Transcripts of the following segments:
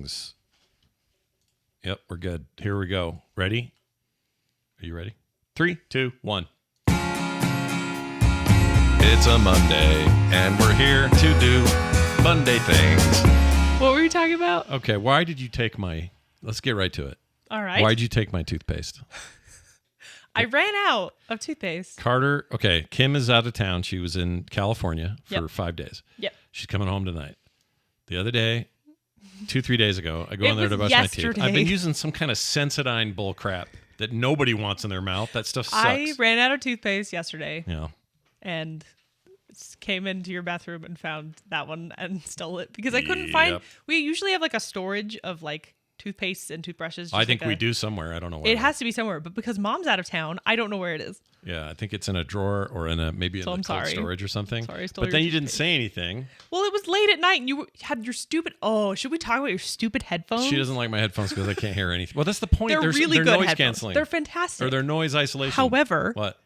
things. Yep, we're good. Here we go. Ready? Are you ready? 3, 2, 1. It's a Monday, and we're here to do Monday things. What were you talking about? Okay, why did you take my... Let's get right to it. All right. Why did you take my toothpaste? I ran out of toothpaste. Carter, okay, Kim is out of town. She was in California for 5 days. Yep. She's coming home tonight. The other day, 2-3 days ago, I go in there to brush my teeth. yesterday. I've been using some kind of Sensodyne bull crap that nobody wants in their mouth. That stuff sucks. I ran out of toothpaste yesterday. Yeah. And came into your bathroom and found that one and stole it because I couldn't find. We usually have like a storage of like toothpaste and toothbrushes. I think we do somewhere. I don't know where. It has to be somewhere, but because Mom's out of town, I don't know where it is. Yeah, I think it's in a drawer or in a maybe in the cold storage or something. Sorry, I stole but your then you didn't toothpaste. say anything. Well, it was late at night and you had your stupid. Oh, should we talk about your stupid headphones? She doesn't like my headphones because I can't hear anything. Well, that's the point. They're really they're good noise headphones. canceling. They're fantastic. Or they're noise isolation. However, what?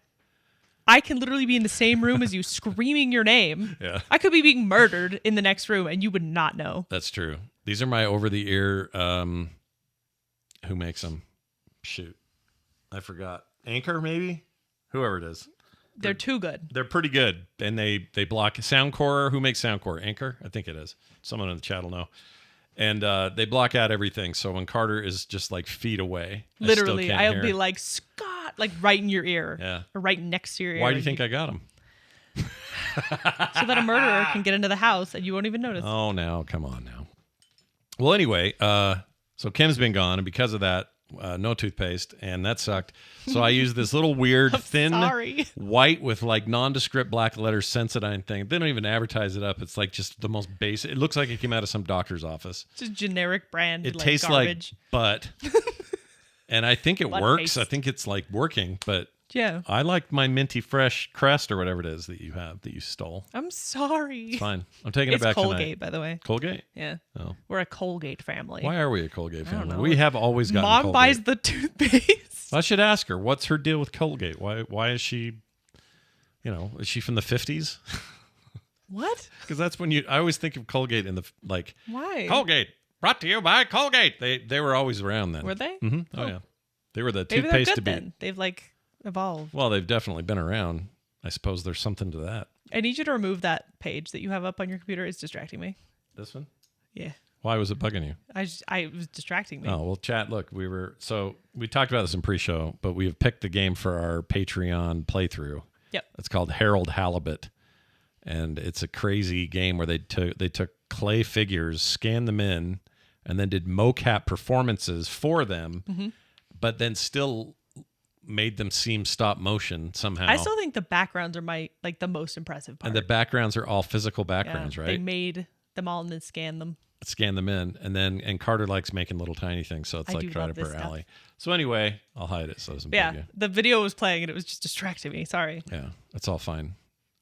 I can literally be in the same room as you screaming your name. Yeah. I could be being murdered in the next room and you would not know. That's true. These are my over-the-ear, who makes them? Shoot. I forgot. Anchor, maybe? Whoever it is. They're too good. They're pretty good. And they block Soundcore. Who makes Soundcore? Anchor? I think it is. Someone in the chat will know. And they block out everything. So when Carter is just like feet away, literally, I'll be like, Scott, like right in your ear. Yeah. Or right next to your ear. Why do you think I got them? So that a murderer can get into the house and you won't even notice. Oh, now, come on now. Well, anyway, so Kim's been gone, and because of that, no toothpaste, and that sucked. So I used this little weird, thin, white with like nondescript black letters Sensodyne thing. They don't even advertise it up. It's like just the most basic. It looks like it came out of some doctor's office. Just generic brand. It like tastes garbage. like butt. And I think it Butt works. paste. I think it's like working, but yeah, I like my minty fresh crest or whatever it is that you have that you stole. I'm sorry. It's fine. I'm taking it back Colgate, tonight. by the way. Colgate? Yeah. Oh. We're a Colgate family. Why are we a Colgate family? know. We have always gotten Mom Colgate. buys the toothpaste. I should ask her, what's her deal with Colgate? Why is she, is she from the 50s? What? Because that's when I always think of Colgate in the, like, Why? Colgate, brought to you by Colgate. They were always around then. Were they? Mm-hmm. Oh, yeah. They were the Maybe they're toothpaste good to beat. then. They've like evolved. Well, they've definitely been around. I suppose there's something to that. I need you to remove that page that you have up on your computer. It's distracting me. This one? Yeah. Why was it bugging you? It was distracting me. Oh, well, chat, look, we talked about this in pre-show, but we have picked a game for our Patreon playthrough. Yep. It's called Harold Halibut. And it's a crazy game where they took clay figures, scanned them in, and then did mocap performances for them, but then still made them seem stop motion somehow. I still think the backgrounds are the most impressive part. And the backgrounds are all physical backgrounds, right? They made them all and then scanned them. Scan them in, and Carter likes making little tiny things, so it's I like do right love up this her stuff. alley. So anyway, I'll hide it so it doesn't bug you. The video was playing and it was just distracting me. Sorry. Yeah, that's all fine.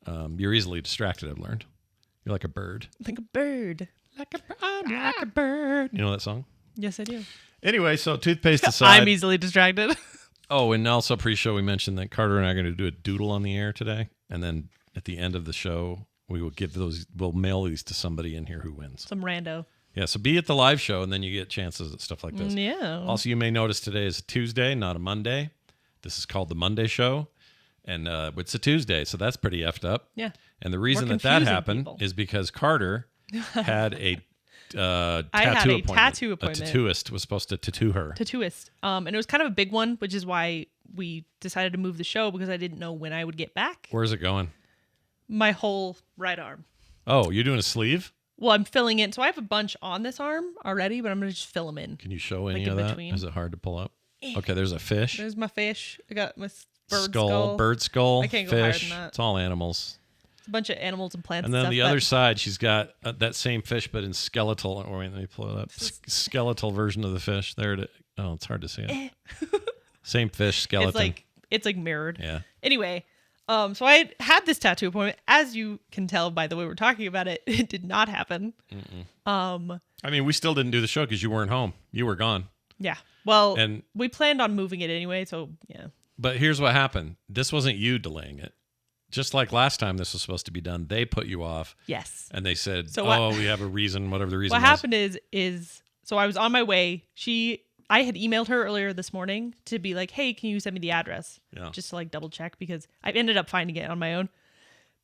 You're easily distracted, I've learned. You're like a bird. Like a bird. I'm like a bird. You know that song? Yes, I do. Anyway, so toothpaste aside. I'm easily distracted. Oh, and also pre-show we mentioned that Carter and I are going to do a doodle on the air today, and then at the end of the show we will we'll mail these to somebody in here who wins. Some rando. Yeah, so be at the live show, and then you get chances at stuff like this. Yeah. Also, you may notice today is a Tuesday, not a Monday. This is called the Monday Show, and it's a Tuesday, so that's pretty effed up. Yeah. And the reason that happened is because Carter had a tattoo appointment. A tattooist was supposed to tattoo her. And it was kind of a big one, which is why we decided to move the show because I didn't know when I would get back. Where's it going? My whole right arm. Oh, you're doing a sleeve? Well, I'm filling in. So I have a bunch on this arm already, but I'm going to just fill them in. Can you show any of that? Between. Is it hard to pull up? Okay, there's a fish. There's my fish. I got my skull. Bird skull, I can't go fish. higher than that. It's all animals. It's a bunch of animals and plants And then stuff, the other side, she's got that same fish, but in skeletal. Or wait, let me pull it up. Skeletal version of the fish. There it is. Oh, it's hard to see it. Same fish, skeleton. It's like mirrored. Yeah. Anyway, so I had this tattoo appointment. As you can tell by the way we're talking about it, it did not happen. I mean, we still didn't do the show because you weren't home. You were gone. Yeah. Well, and we planned on moving it anyway, so yeah. But here's what happened. This wasn't you delaying it. Just like last time this was supposed to be done, they put you off. Yes. And they said, so we have a reason, whatever the reason was. What happened is So I was on my way. I had emailed her earlier this morning to be like, hey, can you send me the address? Yeah. Just to like double check because I ended up finding it on my own.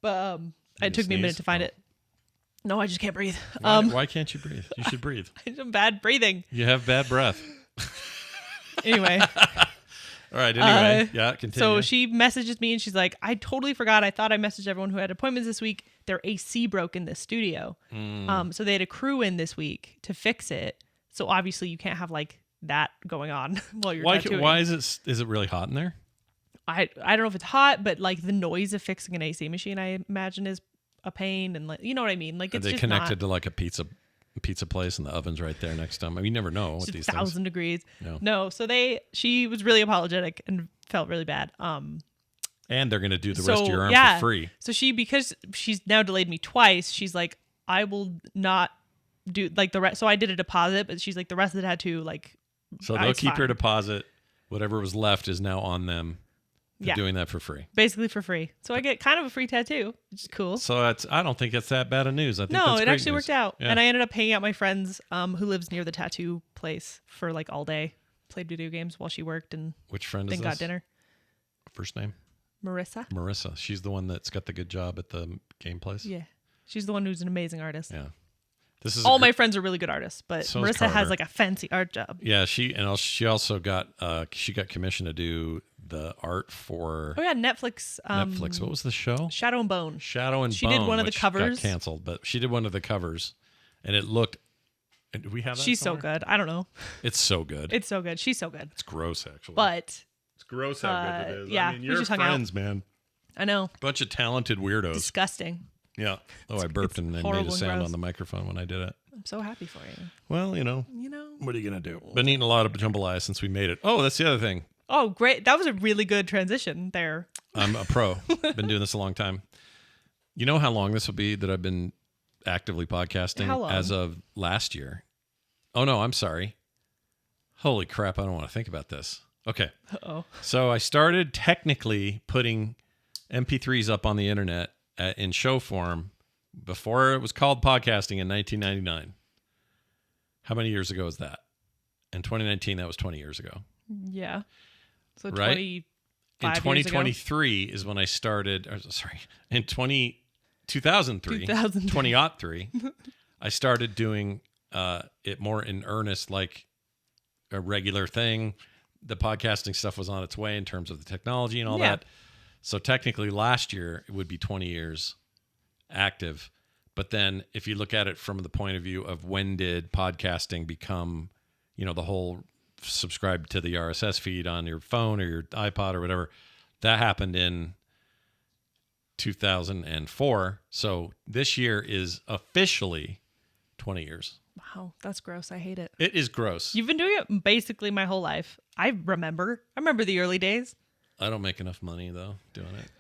But it took me a minute to find it. No, I just can't breathe. Why can't you breathe? You should breathe. I'm bad breathing. You have bad breath. Anyway. All right. Anyway. Yeah. Continue. So she messages me and she's like, I totally forgot. I thought I messaged everyone who had appointments this week. Their AC broke in this studio. So they had a crew in this week to fix it. So obviously you can't have like that going on while you're tattooing. Why is it really hot in there? I don't know if it's hot, but like the noise of fixing an AC machine, I imagine is a pain. And like, you know what I mean? Like it's Are they just connected to like a pizza place and the oven's right there next to them? I mean, you never know with these 1,000 things. degrees. Yeah. No. So she was really apologetic and felt really bad. And they're going to do the rest of your arm for free. So because she's now delayed me twice, she's like, I will not do like the rest. So I did a deposit, but she's like, the rest of the tattoo, like, so they'll keep your deposit. Whatever was left is now on them for doing that for free. Basically for free. So I get kind of a free tattoo, which is cool. So I don't think that's that bad of news. I think no, that's it great actually news. worked out. Yeah. And I ended up hanging out with my friends who lives near the tattoo place for like all day. Played video games while she worked and Which friend then is got this? dinner. First name? Marissa. She's the one that's got the good job at the game place. Yeah. She's the one who's an amazing artist. Yeah. This is all my friends are really good artists, but So is Marissa Carter. has like a fancy art job. Yeah, she also got commissioned to do the art for Oh yeah, Netflix. Netflix. What was the show? Shadow and Bone. Shadow and She Bone. did one of the which covers. Got canceled, but she did one of the covers, and it looked. Do we have that? She's somewhere? so good. I don't know. It's so good. It's so good. She's so good. It's gross, actually. But it's gross how good it is. yeah, I mean, we you're just hung out. friends, man. I know. Bunch of talented weirdos. Disgusting. Yeah. Oh, I burped and then made horrible a and sound gross. on the microphone when I did it. I'm so happy for you. Well, You know. what are you gonna do? Been eating a lot of jambalaya since we made it. Oh, that's the other thing. Oh, great. That was a really good transition there. I'm a pro. Been doing this a long time. You know how long this will be that I've been actively podcasting? How long? As of last year. Oh, no, I'm sorry. Holy crap, I don't want to think about this. Okay. Uh-oh. So I started technically putting MP3s up on the internet in show form before it was called podcasting in 1999. How many years ago is that? In 2019, that was 20 years ago. Yeah. So Right? 25 In years ago. 2023 is when I started, in 2003, 2003, I started doing it more in earnest, like a regular thing. The podcasting stuff was on its way in terms of the technology and all that. So technically last year it would be 20 years active. But then if you look at it from the point of view of when did podcasting become, the whole subscribe to the RSS feed on your phone or your iPod or whatever, that happened in 2004. So this year is officially 20 years. Wow, that's gross. I hate it. It is gross. You've been doing it basically my whole life. I remember the early days. I don't make enough money though doing it.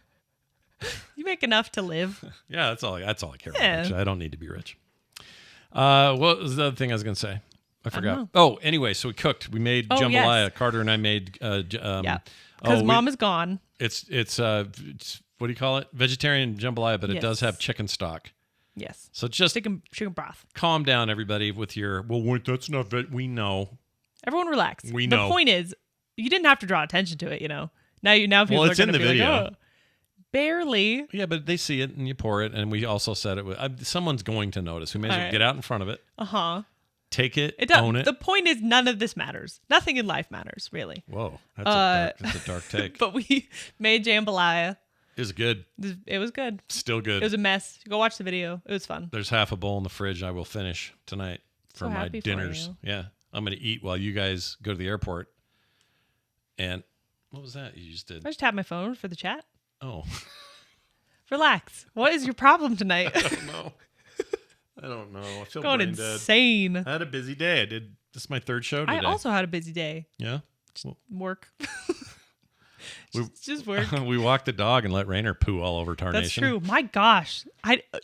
You make enough to live. Yeah, that's all I care about. Yeah. Actually. I don't need to be rich. What was the other thing I was going to say? I forgot. know. Anyway, so we cooked. We made Oh, jambalaya. yes. Carter and I made Yeah. Because mom is gone. It's what do you call it? Vegetarian jambalaya, but it Yes. does have chicken stock. Yes. So just Chicken broth. calm down, everybody, with your, well, wait, that's not, we know. Everyone relax. We know. The point is, you didn't have to draw attention to it, Now people Well, are it's in going to the be video. like, oh. Barely. Yeah, but they see it and you pour it. And we also said it. Someone's going to notice. We may as All well right. get out in front of it. Uh-huh. Take it, It does. own it. The point is, none of this matters. Nothing in life matters, really. Whoa, that's a dark take. But we made jambalaya. It was good. It was good. Still good. It was a mess. Go watch the video. It was fun. There's half a bowl in the fridge I will finish tonight for So my happy for dinners. you. Yeah. I'm going to eat while you guys go to the airport. And what was that you just did? I just tapped my phone for the chat. Oh. Relax. What is your problem tonight? I don't know. I feel Going brain dead. insane. I had a busy day. This is my third show today. I also had a busy day. Yeah. Work. just work. We walked the dog and let Raynor poo all over Tarnation. That's true. My gosh.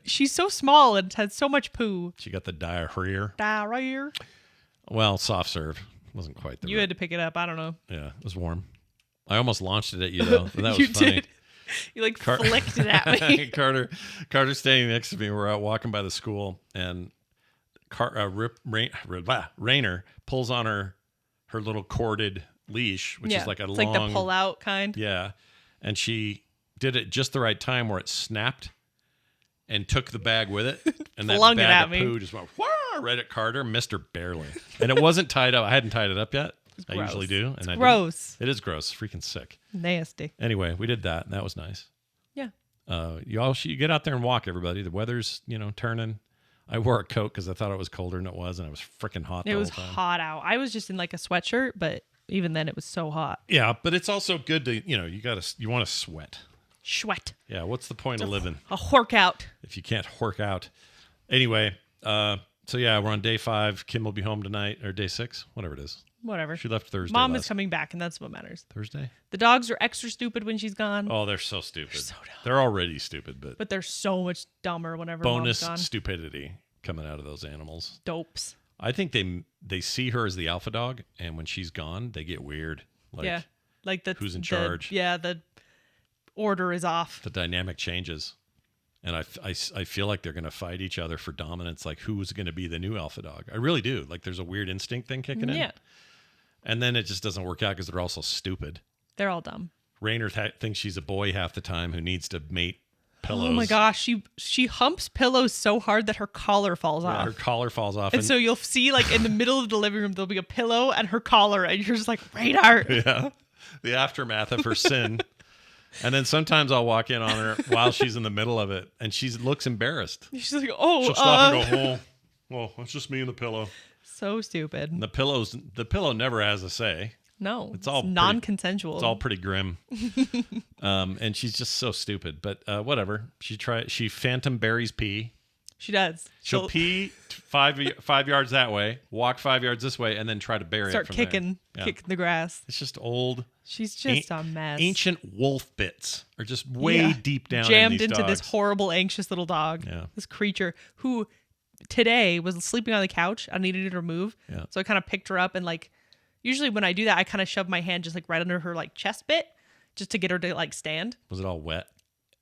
She's so small and has so much poo. She got the diarrhea. Diarrhea. Well, soft serve. Wasn't quite the You had to pick it up. I don't know. Yeah, it was warm. I almost launched it at you though. That was You funny. did. You flicked it at me. Carter's standing next to me. We're out walking by the school, and Raynor pulls on her little corded leash, which is like a it's long, like the pull out kind. Yeah, and she did it just the right time where it snapped and took the bag with it, and that Flung it bag at of me. poo just went right at Carter, missed her barely, and it wasn't tied up. I hadn't tied it up yet. I usually do, and gross. It is gross, freaking sick, nasty. Anyway, we did that, and that was nice. Yeah. You get out there and walk, everybody. The weather's turning. I wore a coat because I thought it was colder than it was, and it was freaking hot. It was hot out. I was just in like a sweatshirt, but even then, it was so hot. Yeah, but it's also good to you want to sweat. Sweat. Yeah, what's the point of living? A hork out. If you can't hork out. Anyway, so yeah, we're on day 5. Kim will be home tonight, or day 6, whatever it is. Whatever. She left Thursday. Mom is coming back, and that's what matters. Thursday? The dogs are extra stupid when she's gone. Oh, they're so stupid. They're so dumb. They're already stupid, but they're so much dumber whenever bonus Mom's gone. stupidity coming out of those animals. Dopes. I think they see her as the alpha dog, and when she's gone, they get weird. Like, like who's in charge? The order is off. The dynamic changes, and I feel like they're going to fight each other for dominance. Like who's going to be the new alpha dog? I really do. Like there's a weird instinct thing kicking in. Yeah. And then it just doesn't work out because they're all so stupid. They're all dumb. Raynor thinks she's a boy half the time who needs to mate pillows. Oh my gosh, she humps pillows so hard that her collar falls off. Her collar falls off. And so you'll see like in the middle of the living room there'll be a pillow and her collar, and you're just like, Raynor. Yeah. The aftermath of her sin. And then sometimes I'll walk in on her while she's in the middle of it, and she looks embarrassed. She's like, oh, she'll stop and go, well, it's just me and the pillow. So stupid. And the pillow never has a say. No, it's all non-consensual. It's all pretty grim. And she's just so stupid. But whatever. She phantom berries pee. She does. She'll pee 5 yards that way, walk 5 yards this way, and then try to bury it. Start from kicking the grass. It's just old. She's just a mess. Ancient wolf bits are just way deep down jammed in these into dogs. this horrible, anxious little dog. Yeah. This creature who today was sleeping on the couch. I needed her to move. Yeah. So I kind of picked her up and like, usually when I do that, I kind of shove my hand just like right under her like chest bit just to get her to like stand. Was it all wet?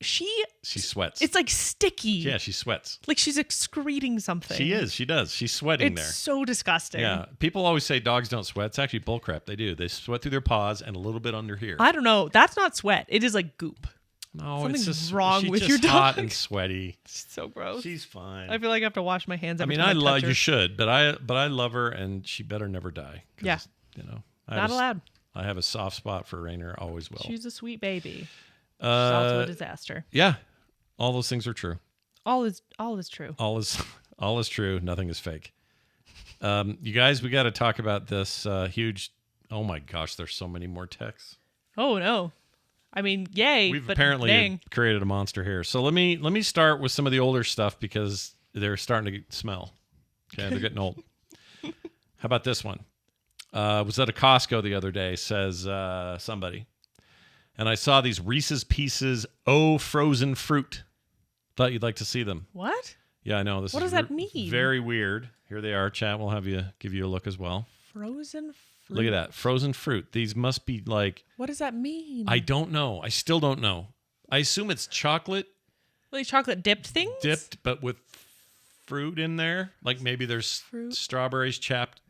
She sweats. It's like sticky. Yeah, she sweats. Like she's excreting something. She is. She does. She's sweating there. It's so disgusting. Yeah. People always say dogs don't sweat. It's actually bullcrap. They do. They sweat through their paws and a little bit under here. I don't know. That's not sweat. It is like goop. No, something's it's just wrong she's with just your dog. hot and sweaty. It's so gross. She's fine. I feel like I have to wash my hands every I time I love touch her. you should, but I love her, and she better never die. Yeah. Not allowed. I have a soft spot for Raynor. Always will. She's a sweet baby. She's also a disaster. Yeah. All those things are true. All is true. All is true. Nothing is fake. You guys, we got to talk about this huge. Oh my gosh, there's so many more texts. Oh no, I mean, yay! We've but apparently dang. created a monster here. So let me start with some of the older stuff because they're starting to smell. Okay, they're getting old. How about this one? Was at a Costco the other day. Says somebody, and I saw these Reese's Pieces frozen fruit. Thought you'd like to see them. What? Yeah, I know. What does that mean? Very weird. Here they are. Chat will give you a look as well. Frozen fruit. Look at that. Frozen fruit. These must be like... What does that mean? I don't know. I still don't know. I assume it's chocolate. Like chocolate dipped things? Dipped, but with fruit in there. Like maybe there's strawberries trapped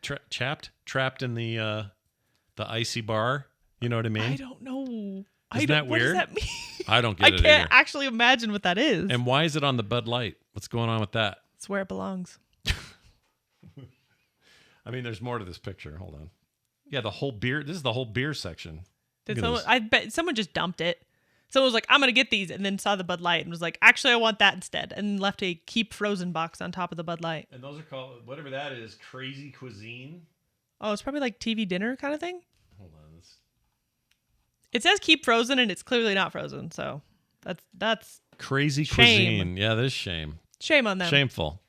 in the icy bar. You know what I mean? I don't know. Isn't that weird? What does that mean? I don't get it I can't either. actually imagine what that is. And why is it on the Bud Light? What's going on with that? It's where it belongs. I mean, there's more to this picture. Hold on. Yeah, the whole beer. This is the whole beer section. I bet someone just dumped it. Someone was like, I'm going to get these, and then saw the Bud Light and was like, actually, I want that instead, and left a keep frozen box on top of the Bud Light. And those are called, whatever that is, Crazy Cuisine. Oh, it's probably like TV dinner kind of thing. Hold on. It says keep frozen, and it's clearly not frozen, so that's Crazy shame. Cuisine. Yeah, that is shame. Shame on them. Shameful.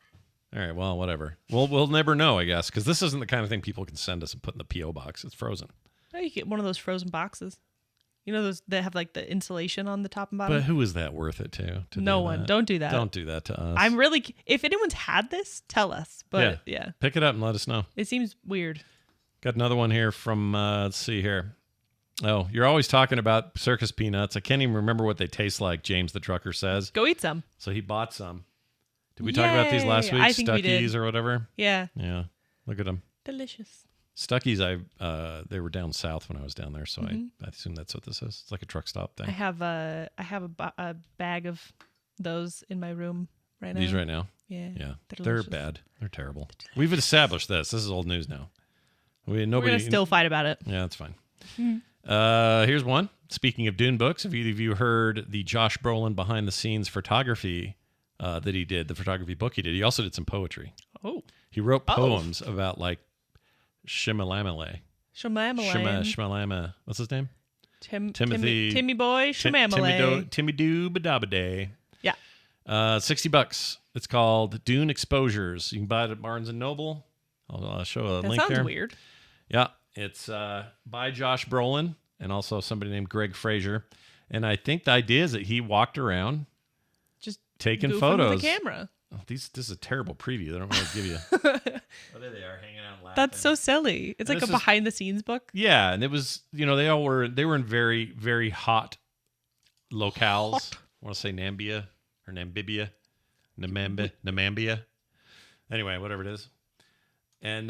All right, well, whatever. We'll never know, I guess, because this isn't the kind of thing people can send us and put in the P.O. box. It's frozen. Oh, you get one of those frozen boxes. You know those that have like the insulation on the top and bottom? But who is that worth it to no one. That? Don't do that. Don't do that to us. I'm really... If anyone's had this, tell us. But yeah. Pick it up and let us know. It seems weird. Got another one here from, let's see here. Oh, you're always talking about circus peanuts. I can't even remember what they taste like, James the trucker says. Go eat some. So he bought some. Did we talk about these last Yay! week? I think we did. Stuckies or whatever? Yeah. Yeah. Look at them. Delicious. Stuckies, they were down south when I was down there, so I assume that's what this is. It's like a truck stop thing. I have a bag of those in my room right now. These right now? Yeah. Yeah. They're delicious. bad. They're terrible. We've established this. This is old news now. We're gonna still fight about it. Yeah, that's fine. Here's one. Speaking of Dune books, have either of you heard the Josh Brolin behind the scenes photography that he did, the photography book he did? He also did some poetry. Oh. He wrote poems about like Shimalamale. Shimalama. What's his name? Timothy. Timmy boy. Shimalamale. Timmy Doo Badabade. Yeah. $60. It's called Dune Exposures. You can buy it at Barnes and Noble. I'll show a link there. That sounds weird. Yeah. It's by Josh Brolin and also somebody named Greg Fraser. And I think the idea is that he walked around just taking photos. With the camera. Oh, this is a terrible preview. They don't want to give you. Oh, there they are, hanging out laughing. That's so silly. It's like a behind the scenes book. Yeah, and it was, they were in very, very hot locales. Hot. I want to say Namibia or Namambia. Anyway, whatever it is. And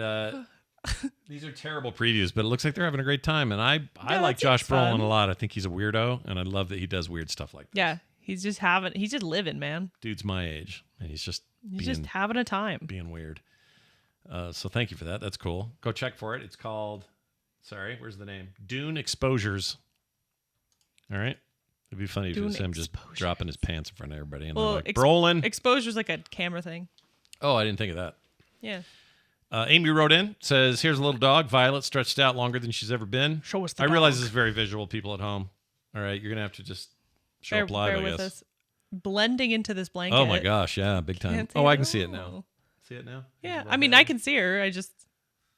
these are terrible previews, but it looks like they're having a great time. And I like Josh Brolin a lot. I think he's a weirdo, and I love that he does weird stuff like this. Yeah, he's just living, man. Dude's my age, and he's just having a time. Being weird. So thank you for that. That's cool. Go check for it. It's called, where's the name? Dune Exposures. All right. It'd be funny if it was him just dropping his pants in front of everybody. And they're like, Brolin. Exposure's like a camera thing. Oh, I didn't think of that. Yeah. Amy wrote in, says, here's a little dog, Violet, stretched out longer than she's ever been. Show us the I dog. realize this is very visual, people at home. All right, you're going to have to just show up live, I guess. Us. Blending into this blanket. Oh, my gosh, yeah, big time. I can see it now. See it now? Yeah, I mean, I can see her. I just...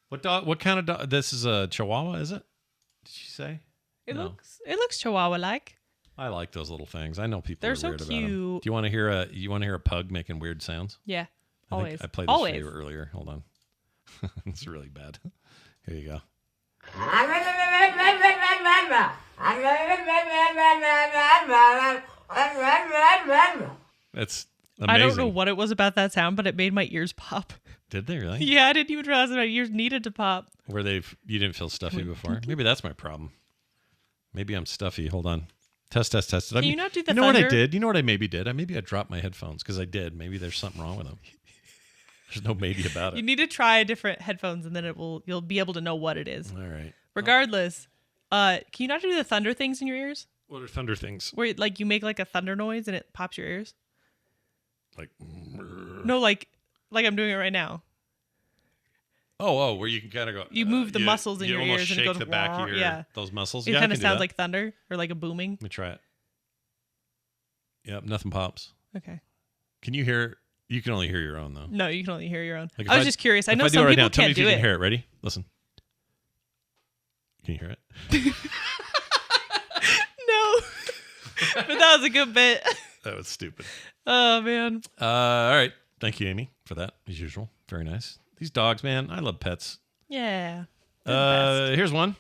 What dog? What kind of dog? This is a Chihuahua, is it? Did she say? It looks Chihuahua-like. I like those little things. I know people are so weird cute. About them. Do you want to hear a pug making weird sounds? Yeah, always. I played this for you earlier. Hold on. It's really bad. Here you go. That's amazing. I don't know what it was about that sound, but it made my ears pop. Did they really? Yeah, I didn't even realize that my ears needed to pop. You didn't feel stuffy before? Maybe that's my problem. Maybe I'm stuffy. Hold on. Test. Can you not do the thunder? What I did? You know what I maybe did? I dropped my headphones because I did. Maybe there's something wrong with them. There's no maybe about it. You need to try different headphones, and then you'll be able to know what it is. All right. Regardless, can you not do the thunder things in your ears? What are thunder things? Where like you make like a thunder noise and it pops your ears. Like. No, like I'm doing it right now. Oh, where you can kind of go. You move the muscles in your ears and it goes the back of your those muscles. It kind of sounds like thunder or like a booming. Let me try it. Yep, nothing pops. Okay. Can you hear? You can only hear your own though. No, you can only hear your own. I was just curious. I know some people can't do it. Tell me if you can hear it. Ready? Listen. Can you hear it? No. But that was a good bit. That was stupid. Oh man. All right. Thank you, Amy, for that. As usual, very nice. These dogs, man. I love pets. Yeah. Here's one.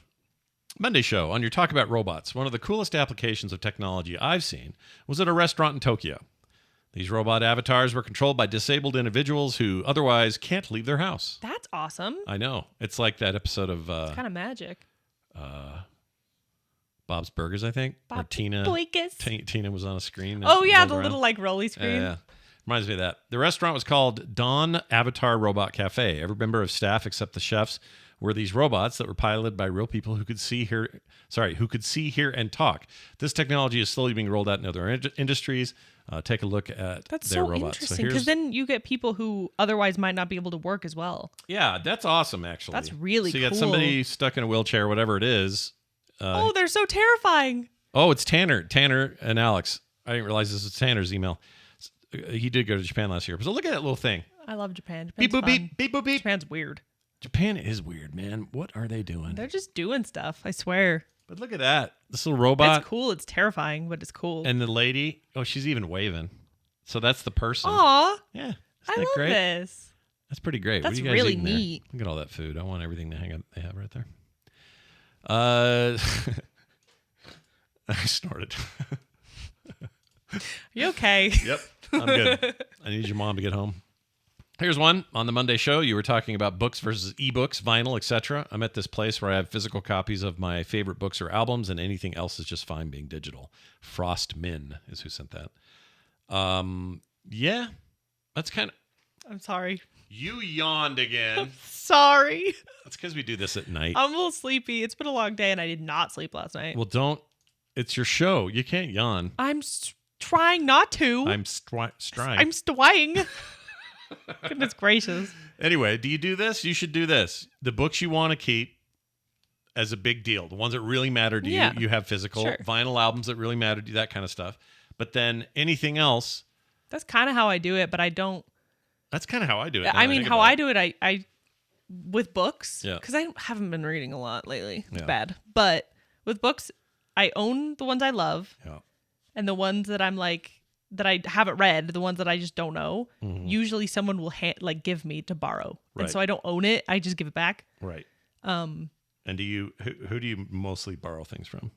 Monday show on your talk about robots. One of the coolest applications of technology I've seen was at a restaurant in Tokyo. These robot avatars were controlled by disabled individuals who otherwise can't leave their house. That's awesome. I know. It's like that episode of... it's kind of magic. Bob's Burgers, I think. Or Tina. Tina was on a screen. Oh, yeah. The little like rolly screen. Yeah. Reminds me of that. The restaurant was called Dawn Avatar Robot Cafe. Every member of staff except the chefs were these robots that were piloted by real people who could see, hear, and talk. This technology is slowly being rolled out in other industries. Take a look at their robots. That's so interesting because then you get people who otherwise might not be able to work as well. Yeah, that's awesome, actually. That's really cool. So you got somebody stuck in a wheelchair, whatever it is. They're so terrifying. Oh, it's Tanner. Tanner and Alex. I didn't realize this was Tanner's email. He did go to Japan last year. So look at that little thing. I love Japan. Beep, boop, beep, beep, boop, beep. Japan's weird. Japan is weird, man. What are they doing? They're just doing stuff, I swear. But look at that. This little robot. It's cool. It's terrifying, but it's cool. And the lady, she's even waving. So that's the person. Aw. Yeah. I love this. That's pretty great. That's what are you guys really eating neat. There? Look at all that food. I want everything to hang up. They have right there. I snorted. You okay? Yep, I'm good. I need your mom to get home. Here's one. On the Monday show, you were talking about books versus ebooks, vinyl, etc. I'm at this place where I have physical copies of my favorite books or albums, and anything else is just fine being digital. Frost Min is who sent that. Yeah, that's kind of... I'm sorry. You yawned again. Sorry. That's because we do this at night. I'm a little sleepy. It's been a long day, and I did not sleep last night. Well, don't. It's your show. You can't yawn. I'm trying not to. I'm strying. I'm stwying. Goodness gracious. Anyway, do you do this? You should do this. The books you want to keep as a big deal, the ones that really matter to you, you have physical. Sure. Vinyl albums that really matter to you, that kind of stuff. But then anything else. That's kind of how I do it, but I don't. That's kind of how I do it. I mean, how I do it, I with books, Yeah. because I haven't been reading a lot lately. It's Yeah. bad. But with books, I own the ones I love, Yeah. and the ones that I'm like, that I haven't read, the ones that I just don't know, usually someone will give me to borrow. Right. And so I don't own it. I just give it back. Right. And do you who do you mostly borrow things from?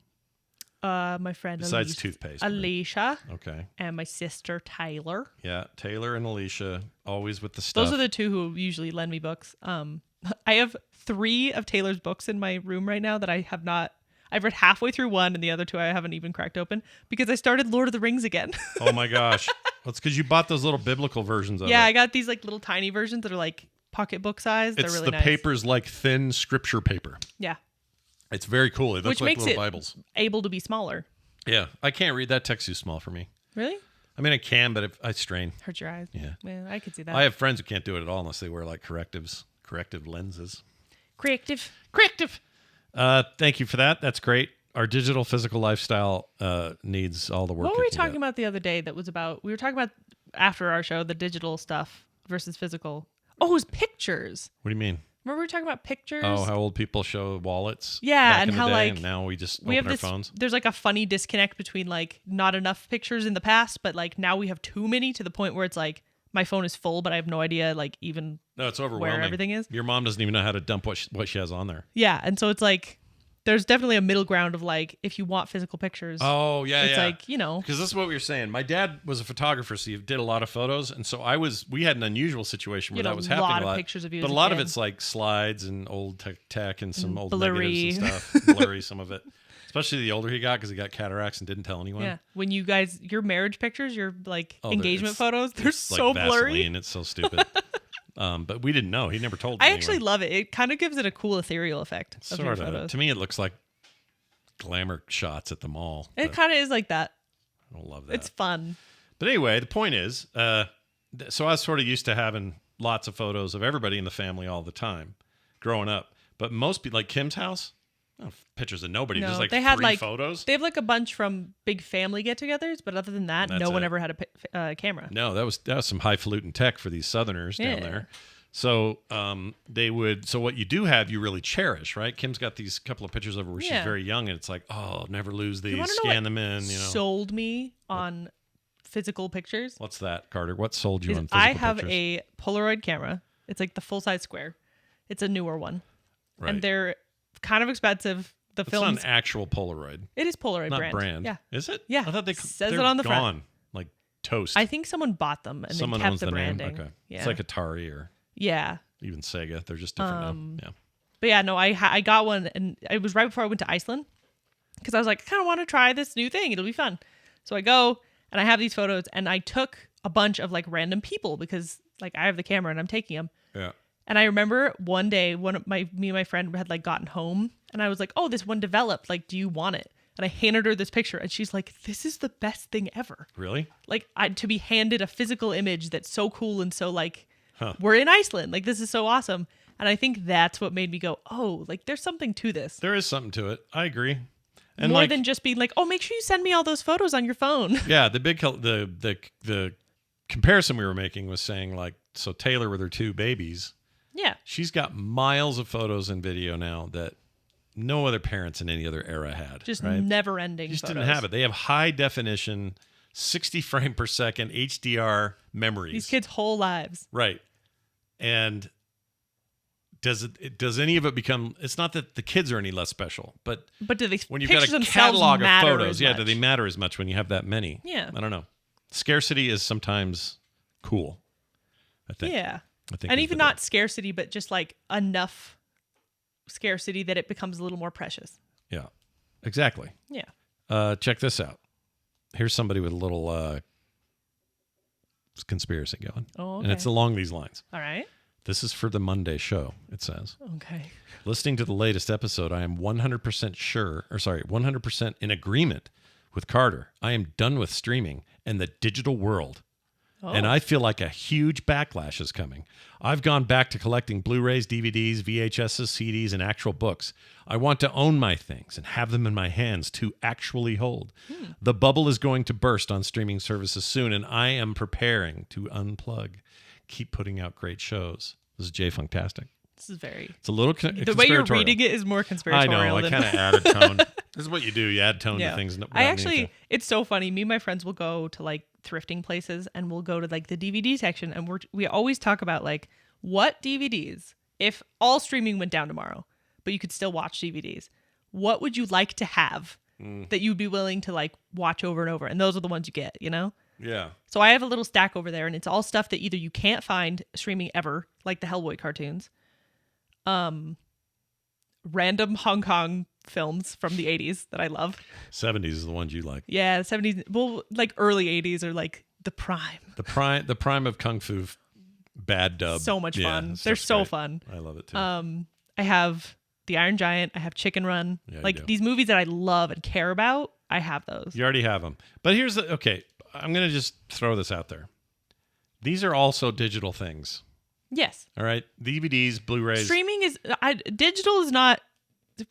My friend Besides toothpaste. Alicia, Okay. and my sister Tyler. Yeah, Taylor and Alicia, always with the stuff. Those are the two who usually lend me books. I have 3 of Taylor's books in my room right now that I have not. I've read halfway through one, and the other 2 I haven't even cracked open because I started Lord of the Rings again. Oh my gosh. Well, it's because you bought those little biblical versions of it. Yeah, I got these like little tiny versions that are like pocketbook size. They're really nice. Paper's like thin scripture paper. Yeah. It's very cool. It looks Which like makes little it Bibles. able to be smaller. Yeah, I can't read that. Text too small for me. Really? I mean, I can, but if I strain. Hurt your eyes. Yeah. I could see that. I have friends who can't do it at all unless they wear like corrective lenses. Corrective. Thank you for that. That's great. Our digital physical lifestyle needs all the work. What were we talking about the other day that was about? We were talking about after our show, the digital stuff versus physical. Oh, it was pictures. What do you mean? Remember we were talking about pictures? Oh, how old people show wallets. Yeah, back and in the how day, like and now we just we open have our phones. There's like a funny disconnect between like not enough pictures in the past, but like now we have too many to the point where it's like my phone is full, but I have no idea like even No, it's overwhelming. where everything is. Your mom doesn't even know how to dump what she has on there. Yeah, and so it's like there's definitely a middle ground of like if you want physical pictures. Oh yeah, it's yeah. like, you know, because this is what we were saying. My dad was a photographer, so he did a lot of photos, and so we had an unusual situation where You had that a was lot happening of a lot. pictures of you But as a a lot of kid. it's like slides and old tech and some old blurry. negatives and stuff, blurry some of it. Especially the older he got because he got cataracts and didn't tell anyone. yeah. When you guys your marriage pictures, your like engagement it's- photos, they're it's so like blurry. Vaseline. It's so stupid. But we didn't know. He never told. I actually love it. It kind of gives it a cool ethereal effect of your Sort photos. of. To me, it looks like glamour shots at the mall. It but kind of is like that. I don't love that. It's fun. But anyway, the point is, so I was sort of used to having lots of photos of everybody in the family all the time growing up. But most people, like Kim's house, pictures of nobody, No, just like they had 3 like photos. They have like a bunch from big family get-togethers, but other than that, That's no one it. ever had a camera. No, that was some highfalutin tech for these Southerners down Yeah. there. So they would. So what you do have, you really cherish, right? Kim's got these couple of pictures of her where she's Yeah. very young, and it's like, oh, I'll never lose You these. wanna know Scan what them in. You know, Sold me on physical pictures. what's that, Carter? What sold you Is on physical I have pictures? a Polaroid camera. It's like the full-size square. It's a newer one, Right. and they're kind of expensive. The It's not films. an actual Polaroid, It is Polaroid not brand. Yeah, Is it? Yeah. I thought Says they're it on the front. gone, like toast. I think someone bought them and Someone they kept owns the the branding. name. Okay, Yeah. it's like Atari or yeah. even Sega. They're just different now. Yeah. But yeah, no, I got one, and it was right before I went to Iceland because I was like, I kind of want to try this new thing. It'll be fun. So I go and I have these photos, and I took a bunch of like random people because like I have the camera and I'm taking them. Yeah. And I remember one day, me and my friend had like gotten home, and I was like, "Oh, this one developed. Like, do you want it?" And I handed her this picture, and she's like, "This is the best thing ever." Really? Like, to be handed a physical image that's so cool and so like, Huh. we're in Iceland. Like, this is so awesome. And I think that's what made me go, "Oh, like there's something to this." There is something to it. I agree. And More like, than just being like, "Oh, make sure you send me all those photos on your phone." yeah, the comparison we were making was saying like, so Taylor with her 2 babies, Yeah. she's got miles of photos and video now that no other parents in any other era had. Just right? never ending. Just photos. didn't have it. They have high definition, 60 frame per second HDR memories. These kids' whole lives. Right. And does any of it become? It's not that the kids are any less special, but do they? When you've got a catalog of photos, do they matter as much when you have that many? Yeah, I don't know. Scarcity is sometimes cool, I think. Yeah, I think, and even not scarcity, but just like enough scarcity that it becomes a little more precious. Yeah, exactly. Yeah. Check this out. Here's somebody with a little conspiracy going. Oh, okay. And it's along these lines. All right. This is for the Monday show, it says. Okay. Listening to the latest episode, I am 100% in agreement with Carter. I am done with streaming and the digital world. Oh. And I feel like a huge backlash is coming. I've gone back to collecting Blu-rays, DVDs, VHSs, CDs, and actual books. I want to own my things and have them in my hands to actually hold. The bubble is going to burst on streaming services soon, and I am preparing to unplug. Keep putting out great shows. This is Jay Funktastic. This is very... It's a little the way you're reading it is more conspiratorial. I know. I kind of added tone. This is what you do. You add tone to things. It's so funny. Me and my friends will go to like thrifting places and we'll go to like the DVD section and we always talk about like what DVDs, if all streaming went down tomorrow, but you could still watch DVDs, what would you like to have that you'd be willing to like watch over and over? And those are the ones you get, you know? Yeah. So I have a little stack over there and it's all stuff that either you can't find streaming ever, like the Hellboy cartoons, random Hong Kong films from the 80s that I love. 70s is the ones you like. Yeah, the 70s. Well, like early 80s are like the prime. The prime of Kung Fu bad dub. So much fun. They're so great. Fun. I love it too. I have The Iron Giant. I have Chicken Run. Yeah, like these movies that I love and care about, I have those. You already have them. But here's okay, I'm going to just throw this out there. These are also digital things. Yes. All right. DVDs, Blu-rays. Streaming is digital is not.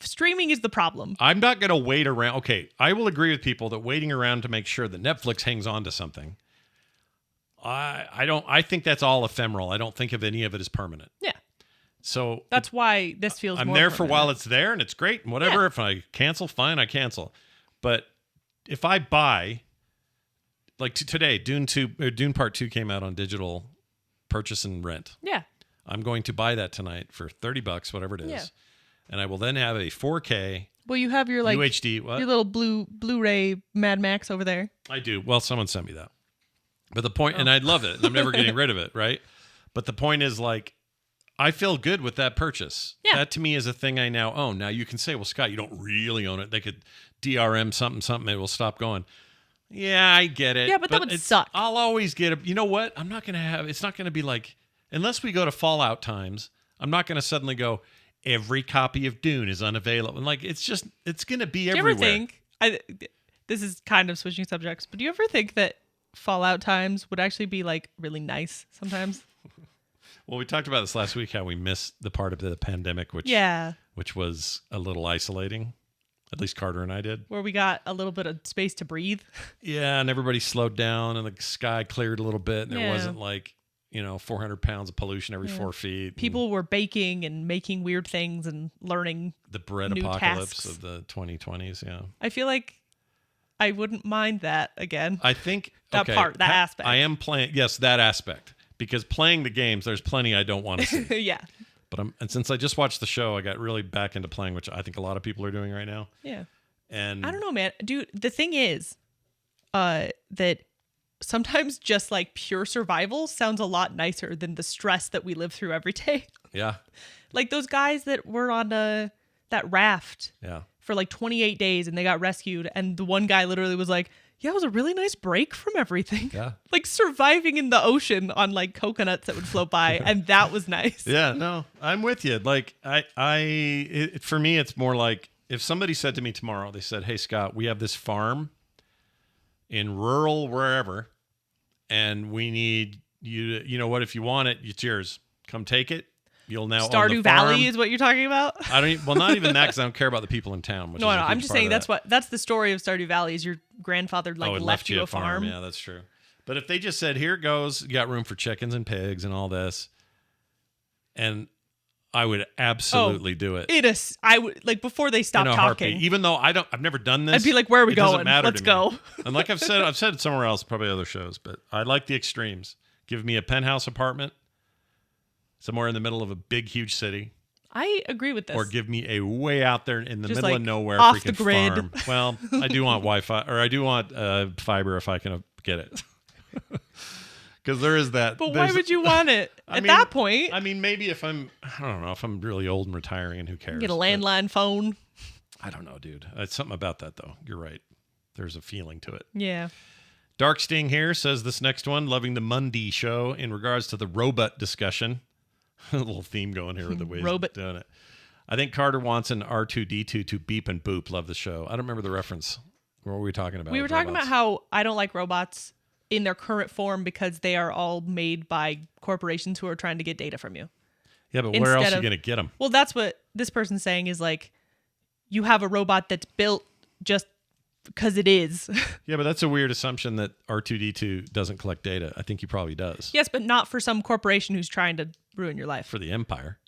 Streaming is the problem. I'm not going to wait around. Okay, I will agree with people that waiting around to make sure that Netflix hangs on to something. I think that's all ephemeral. I don't think of any of it as permanent. Yeah. So that's why this feels. I'm more there permanent. for while it's there, and it's great and whatever. Yeah. If I cancel, fine, I cancel. But if I buy, like today, Dune Part 2 came out on digital purchase and rent. Yeah. I'm going to buy that tonight for $30, whatever it is. Yeah. And I will then have a 4K. Well, you have your like UHD, what? Your little Blu-ray Mad Max over there. I do. Well, someone sent me that. But the point, and I love it. And I'm never getting rid of it, right? But the point is, like, I feel good with that purchase. Yeah. That to me is a thing I now own. Now you can say, well, Scott, you don't really own it. They could DRM something, it will stop going. Yeah, I get it. Yeah, but that would suck. I'll always get it. You know what? I'm not going to have, it's not going to be like, unless we go to Fallout times, I'm not going to suddenly go, every copy of Dune is unavailable. And like, it's going to be everywhere. Do you ever think, this is kind of switching subjects, but do you ever think that Fallout times would actually be like really nice sometimes? Well, we talked about this last week, how we missed the part of the pandemic, which was a little isolating. At least Carter and I did. Where we got a little bit of space to breathe. Yeah, and everybody slowed down and the sky cleared a little bit. And there wasn't like, 400 pounds of pollution every 4 feet. People were baking and making weird things and learning the bread new apocalypse tasks. of the 2020s, yeah. I feel like I wouldn't mind that again. I think that aspect. I am playing, yes, that aspect. Because playing the games, there's plenty I don't want to see. Yeah. But and since I just watched the show, I got really back into playing, which I think a lot of people are doing right now. Yeah. And I don't know, man. Dude, the thing is that sometimes just like pure survival sounds a lot nicer than the stress that we live through every day. Yeah. Like those guys that were on that raft for like 28 days and they got rescued. And the one guy literally was like, yeah, it was a really nice break from everything. Yeah. Like surviving in the ocean on like coconuts that would float by. And that was nice. Yeah, no, I'm with you. Like for me, it's more like if somebody said to me tomorrow, they said, hey, Scott, we have this farm in rural wherever, and we need you to, you know what, if you want it, it's yours. Come take it. You'll now Stardew own the Valley farm. Is what you're talking about? Not even that, because I don't care about the people in town. Which no, is I'm just saying that's the story of Stardew Valley. Is your grandfather left you a farm? Yeah, that's true. But if they just said, here it goes, you got room for chickens and pigs and all this, and I would absolutely do it. I would, like, before they stopped talking. Heartbeat. Even though I've never done this. I'd be like, where are we going? Matter Let's go. And like I've said it somewhere else, probably other shows, but I like the extremes. Give me a penthouse apartment somewhere in the middle of a big, huge city. I agree with this. Or give me a way out there in the Just middle like of nowhere off freaking the grid. farm. Well, I do want Wi-Fi, or I do want fiber if I can get it. Because there is that. But why would you want it at that point? I mean, maybe I don't know, if I'm really old and retiring, and who cares? Get a landline phone. I don't know, dude. It's something about that, though. You're right. There's a feeling to it. Yeah. Dark Sting here says this next one, loving the Monday show in regards to the robot discussion. A little theme going here with the way he's doing it. I think Carter wants an R2-D2 to beep and boop. Love the show. I don't remember the reference. What were we talking about? We were talking about how I don't like robots in their current form because they are all made by corporations who are trying to get data from you. Yeah, but where else are you going to get them? Well, that's what this person's saying is like, you have a robot that's built just because it is. Yeah, but that's a weird assumption that R2-D2 doesn't collect data. I think he probably does. Yes, but not for some corporation who's trying to ruin your life. For the Empire.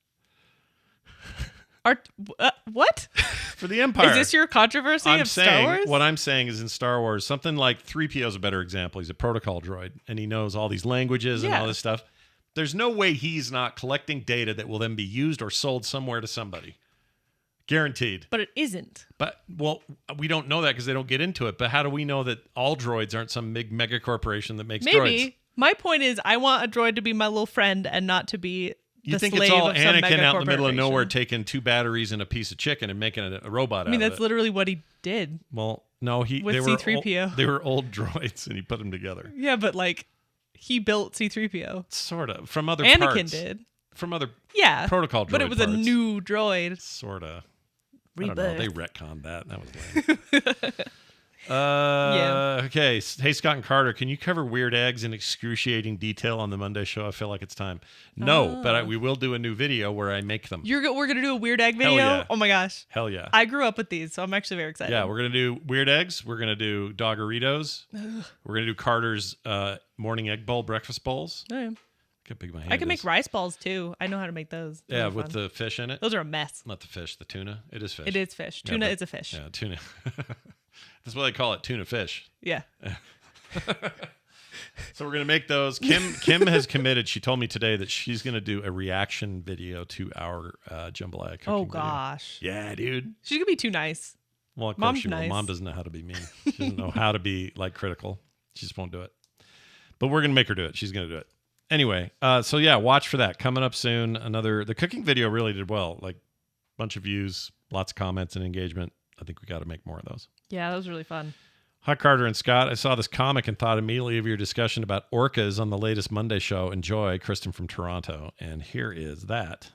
What? For the Empire. Is this your controversy of Star Wars? What I'm saying is in Star Wars, something like 3PO is a better example. He's a protocol droid, and he knows all these languages and all this stuff. There's no way he's not collecting data that will then be used or sold somewhere to somebody. Guaranteed. But it isn't. But, well, we don't know that because they don't get into it. But how do we know that all droids aren't some big mega corporation that makes droids? Maybe. My point is I want a droid to be my little friend and not to be You think it's all Anakin out in the middle of nowhere taking 2 batteries and a piece of chicken and making a robot out of it? I mean, that's literally what he did. Well, no, with C-3PO. They were old droids, and he put them together. Yeah, but like, he built C-3PO. Sort of. From other Anakin parts. did. From other protocol droid but it was parts. A new droid. Sort of. Rebirth. I don't know. They retconned that. That was lame. Okay. Hey, Scott and Carter, can you cover weird eggs in excruciating detail on the Monday show? I feel like it's time. No, but we will do a new video where I make them. We're going to do a weird egg video? Hell yeah. Oh my gosh. Hell yeah. I grew up with these, so I'm actually very excited. Yeah, we're going to do weird eggs. We're going to do Doggeritos. We're going to do Carter's morning egg bowl, breakfast bowls. Oh, yeah. Look how big my hand I can is. make rice balls too. I know how to make those. Yeah, with the fish in it. Those are a mess. Not the fish, the tuna. It is fish. It is fish. Tuna is a fish. Yeah, tuna. That's what they call it, tuna fish. Yeah. So we're gonna make those. Kim has committed. She told me today that she's gonna do a reaction video to our jambalaya cooking. Oh gosh. Video. Yeah, dude. She's gonna be too nice. Well, of course Mom's she will. nice. Mom doesn't know how to be mean. She doesn't know how to be like critical. She just won't do it. But we're gonna make her do it. She's gonna do it. Anyway, so yeah, watch for that coming up soon. The cooking video really did well. Like, bunch of views, lots of comments and engagement. I think we got to make more of those. Yeah, that was really fun. Hi, Carter and Scott. I saw this comic and thought immediately of your discussion about orcas on the latest Monday show. Enjoy, Kristen from Toronto. And here is that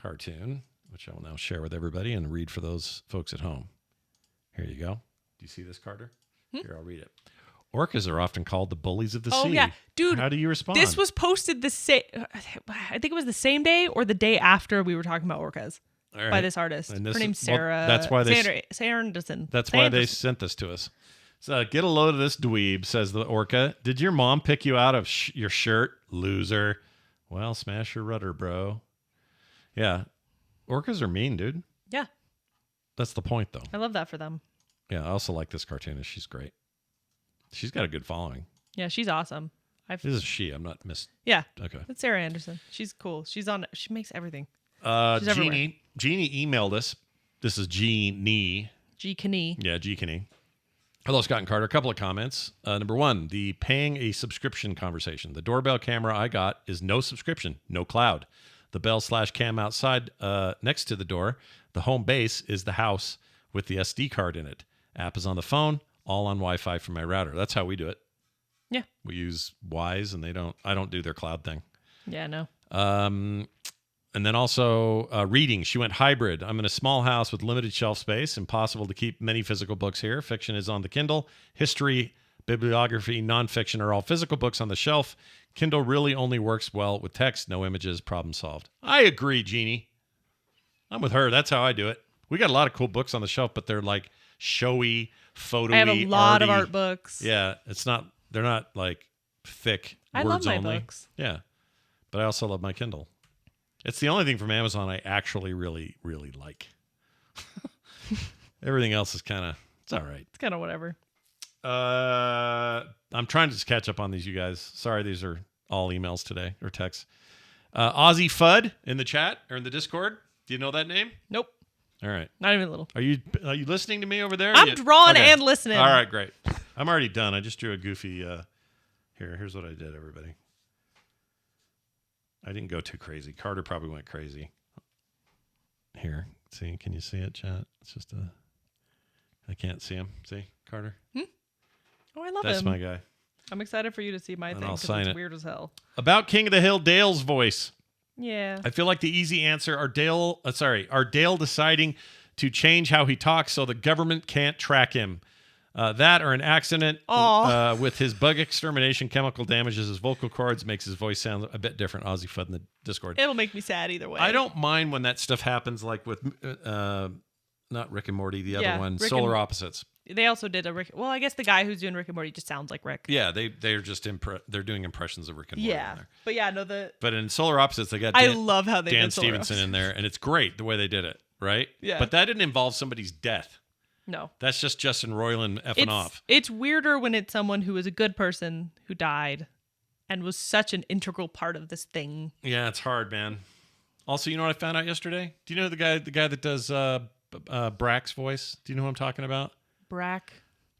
cartoon, which I will now share with everybody and read for those folks at home. Here you go. Do you see this, Carter? Here, I'll read it. Orcas are often called the bullies of the sea. Oh, yeah. Dude, how do you respond? This was posted the same, I think it was the same day or the day after we were talking about orcas by this artist. Her name's Sarah. Well, that's why Sarah Anderson. That's why they sent this to us. So get a load of this dweeb, says the orca. Did your mom pick you out of your shirt? Loser. Well, smash your rudder, bro. Yeah. Orcas are mean, dude. Yeah. That's the point, though. I love that for them. Yeah, I also like this cartoonist. She's great. She's got a good following. Yeah, she's awesome. This is she. I'm not miss. Yeah. Okay. That's Sarah Anderson. She's cool. She makes everything. Jeannie emailed us. This is Jeannie. G. Kinney. Yeah, G. Kinney. Hello, Scott and Carter. A couple of comments. Number one, the paying a subscription conversation. The doorbell camera I got is no subscription, no cloud. The bell/cam outside next to the door. The home base is the house with the SD card in it. App is on the phone. All on Wi-Fi from my router. That's how we do it. Yeah. We use Wise, and I don't do their cloud thing. Yeah, no. And then also reading. She went hybrid. I'm in a small house with limited shelf space. Impossible to keep many physical books here. Fiction is on the Kindle. History, bibliography, nonfiction are all physical books on the shelf. Kindle really only works well with text. No images. Problem solved. I agree, Jeannie. I'm with her. That's how I do it. We got a lot of cool books on the shelf, but they're like showy, photo-y, I have a lot arty. of art books. Yeah, they're not like thick I words love my only. books. Yeah, but I also love my Kindle. It's the only thing from Amazon I actually really, really like. Everything else is it's all right. It's kind of whatever. I'm trying to just catch up on these, you guys. Sorry, these are all emails today or texts. Aussie Fudd in the chat or in the Discord. Do you know that name? Nope. All right. Not even a little. Are you listening to me over there? I'm drawing and listening. All right, great. I'm already done. I just drew a goofy. Here's what I did, everybody. I didn't go too crazy. Carter probably went crazy. Here, see? Can you see it, chat? It's just I can't see him. See, Carter? Oh, I love That's him. my guy. I'm excited for you to see my thing because it's weird as hell. About King of the Hill, Dale's voice. Yeah. I feel like the easy answer are Dale deciding to change how he talks so the government can't track him. That or an accident with his bug extermination chemical damages his vocal cords, makes his voice sound a bit different. Aussie Fudd in the Discord. It'll make me sad either way. I don't mind when that stuff happens, like with not Rick and Morty, the other one, Solar Opposites. They also did a Rick. Well, I guess the guy who's doing Rick and Morty just sounds like Rick. Yeah, they're just they're doing impressions of Rick and Morty. Yeah, in there. But yeah, no But in Solar Opposites, they got I love how they Dan did Solar Stevenson Opposites. in there, and it's great the way they did it. Right? Yeah. But that didn't involve somebody's death. No. That's just Justin Roiland effing off. It's weirder when it's someone who was a good person who died and was such an integral part of this thing. Yeah, it's hard, man. Also, you know what I found out yesterday? Do you know the guy that does Brack's voice? Do you know who I'm talking about? Brack.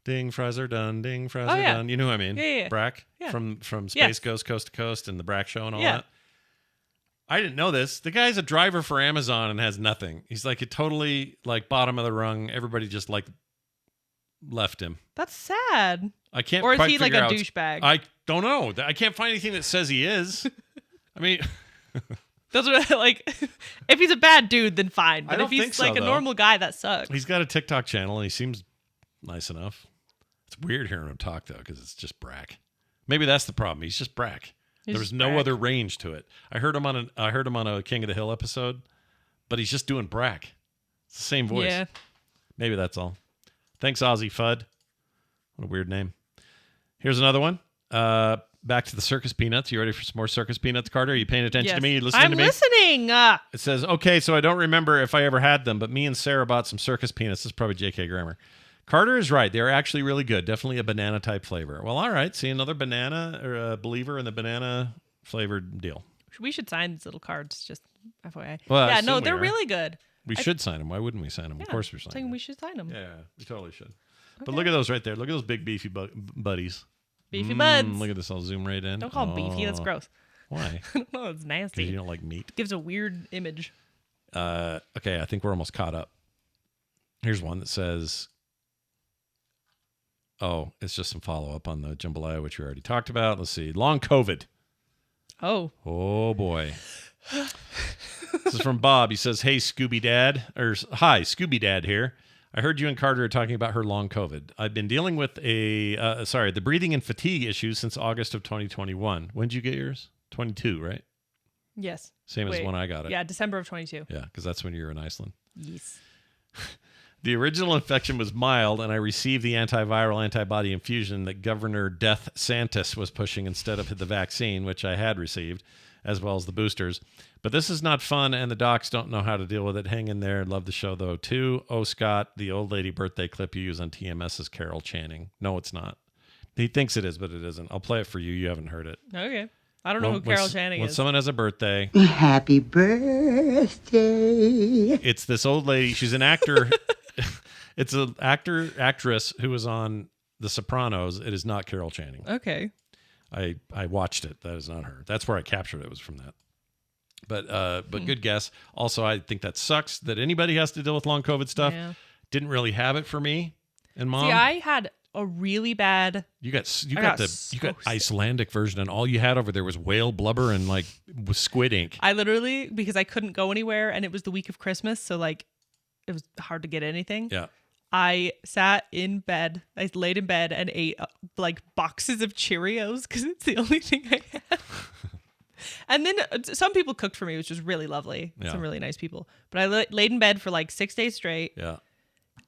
Ding, Fraser, done. Ding, Fraser, done. You know who I mean? Yeah. Brack from Space Goes Coast to Coast and the Brack Show and all that. I didn't know this. The guy's a driver for Amazon and has nothing. He's like a totally like bottom of the rung. Everybody just like left him. That's sad. I can't. Or is quite he like a figure out. douchebag? I don't know. I can't find anything that says he is. I mean, those are like, if he's a bad dude, then fine. But I don't if he's think so, like a though. normal guy, that sucks. he's got a TikTok channel and he seems nice enough. It's weird hearing him talk though, because it's just Brack. Maybe that's the problem. He's just Brack. He's There's just no Brack. other range to it. I heard him on a King of the Hill episode, but he's just doing Brack. It's the same voice. Yeah. Maybe that's all. Thanks, Aussie Fudd. What a weird name. Here's another one. Back to the circus peanuts. You ready for some more circus peanuts, Carter? Are you paying attention Yes. to me? You listening to me? I'm listening. It says, okay, so I don't remember if I ever had them, but me and Sarah bought some circus peanuts. This is probably JK Grammar. Carter is right. They're actually really good. Definitely a banana type flavor. Well, all right. See, another banana or a believer in the banana flavored deal. We should sign these little cards, just FYI. Well, I yeah, assume no, we they're are. really good. We should sign them. Why wouldn't we sign them? Yeah, Of course we're I'm signing saying them. we should sign them. Yeah, we totally should. Okay. But look at those right there. Look at those big beefy buddies. Beefy buds. Look at this. I'll zoom right in. Don't call them beefy. That's gross. Why? I don't know. It's Because nasty. you don't like meat. Gives a weird image. Okay, I think we're almost caught up. Here's one that says, oh, it's just some follow-up on the jambalaya, which we already talked about. Let's see. Long COVID. Oh. Oh, boy. This is from Bob. He says, hey, Scooby Dad. Or, hi, Scooby Dad here. I heard you and Carter are talking about her long COVID. I've been dealing with the breathing and fatigue issues since August of 2021. When did you get yours? 22, right? Yes. Same as when I got it. Yeah, December of 22. Yeah, because that's when you were in Iceland. Yes. The original infection was mild, and I received the antiviral antibody infusion that Governor Death Santis was pushing instead of the vaccine, which I had received, as well as the boosters. But this is not fun, and the docs don't know how to deal with it. Hang in there. Love the show, though, too. Oh, Scott, the old lady birthday clip you use on TMS is Carol Channing. No, it's not. He thinks it is, but it isn't. I'll play it for you. You haven't heard it. Okay. I don't know who Carol Channing When is. someone has a birthday, Happy birthday. it's this old lady. She's an actor. It's an actress who was on The Sopranos. It is not Carol Channing. Okay. I watched it. That is not her. That's where I captured it. Was from that. But good guess. Also, I think that sucks that anybody has to deal with long COVID stuff. Yeah. Didn't really have it for me and Mom. See, I had a really bad. You got Icelandic version, and all you had over there was whale blubber and like squid ink. I literally, because I couldn't go anywhere, and it was the week of Christmas, so like it was hard to get anything. Yeah. I sat in bed. I laid in bed and ate like boxes of Cheerios because it's the only thing I had. And then some people cooked for me, which was really lovely. Yeah. Some really nice people. But I laid in bed for like 6 days straight. Yeah.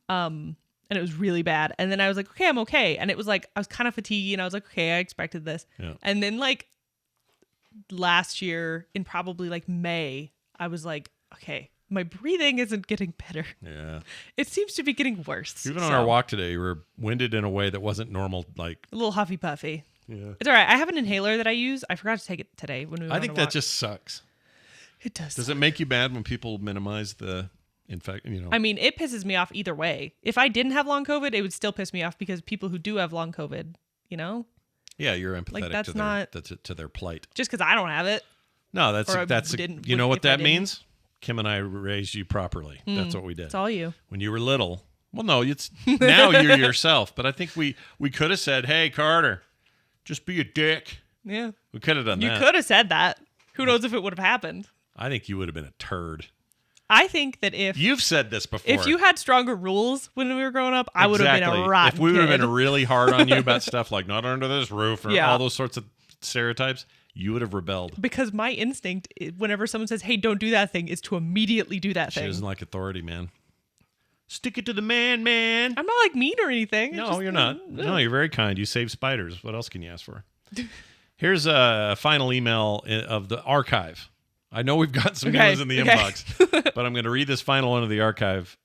And it was really bad. And then I was like, okay, I'm okay. And it was like I was kind of fatigued, and I was like, okay, I expected this. Yeah. And then like last year in probably like May, I was like, okay, my breathing isn't getting better. Yeah. It seems to be getting worse. Even on our walk today, we were winded in a way that wasn't normal. Like a little huffy puffy. Yeah. It's all right. I have an inhaler that I use. I forgot to take it today when we went I on think a that walk. just sucks. It does. Does it make you mad when people minimize the infection? I mean, it pisses me off either way. If I didn't have long COVID, it would still piss me off because people who do have long COVID, Yeah, you're empathetic that's to not to their plight. just because I don't have it. No, you know what that didn't. means? Kim and I raised you properly. That's what we did. It's all you. When you were little. Well, no, it's now you're yourself. But I think we could have said, "Hey, Carter, just be a dick." Yeah. We could have done that. You could have said that. Who knows if it would have happened? I think you would have been a turd. I think that if you've said this before, if you had stronger rules when we were growing up, I would have been a rotten If we would have kid. been really hard on you about stuff like not under this roof or all those sorts of stereotypes, you would have rebelled. Because my instinct, whenever someone says, "Hey, don't do that thing," is to immediately do that thing. She doesn't like authority, man. Stick it to the man, man. I'm not like mean or anything. No, you're not. No, you're very kind. You save spiders. What else can you ask for? Here's a final email of the archive. I know we've got some new ones in the inbox, but I'm going to read this final one of the archive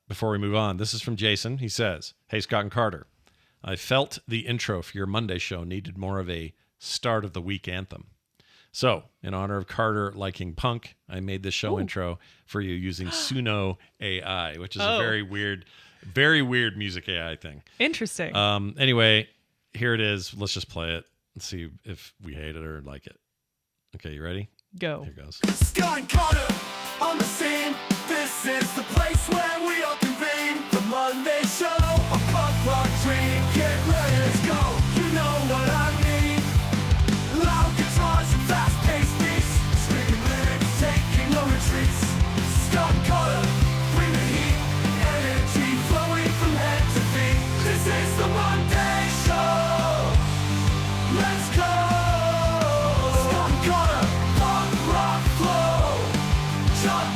before we move on. This is from Jason. He says, "Hey, Scott and Carter, I felt the intro for your Monday show needed more of a start of the week anthem. So, in honor of Carter liking punk, I made this show intro for you using Suno AI, which is a very weird music AI thing. Interesting. Anyway, here it is. Let's just play it and see if we hate it or like it. Okay, you ready? Go. Here goes. Scott and Carter on the scene. This is the place where we all convene. The Monday show, a punk rock dream. Get ready, let's go. You know what I mean. Loud guitars and fast-paced beats. Screaming lyrics, taking no retreats. Scott and Carter, bring the heat. Energy flowing from head to feet. This is the Monday show. Let's go. Scott and Carter, punk rock flow. Chop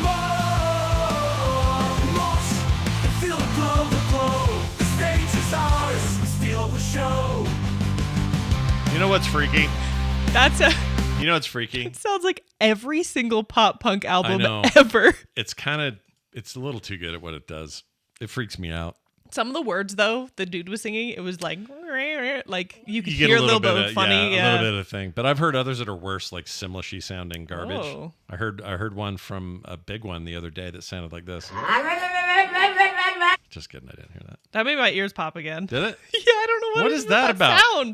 mosh and feel the glow. The stage is ours. Steal the show. You know what's freaky? You know what's freaky? It sounds like every single pop punk album know. ever. It's a little too good at what it does. It freaks me out. Some of the words, though, the dude was singing, it was like you could You get hear a little bit of funny. a little bit of thing. But I've heard others that are worse, like Simlishy sounding garbage. Oh. I heard one from a big one the other day that sounded like this. Just kidding, I didn't hear that. That made my ears pop again. Did it? Yeah, I don't know What is that about? Sound.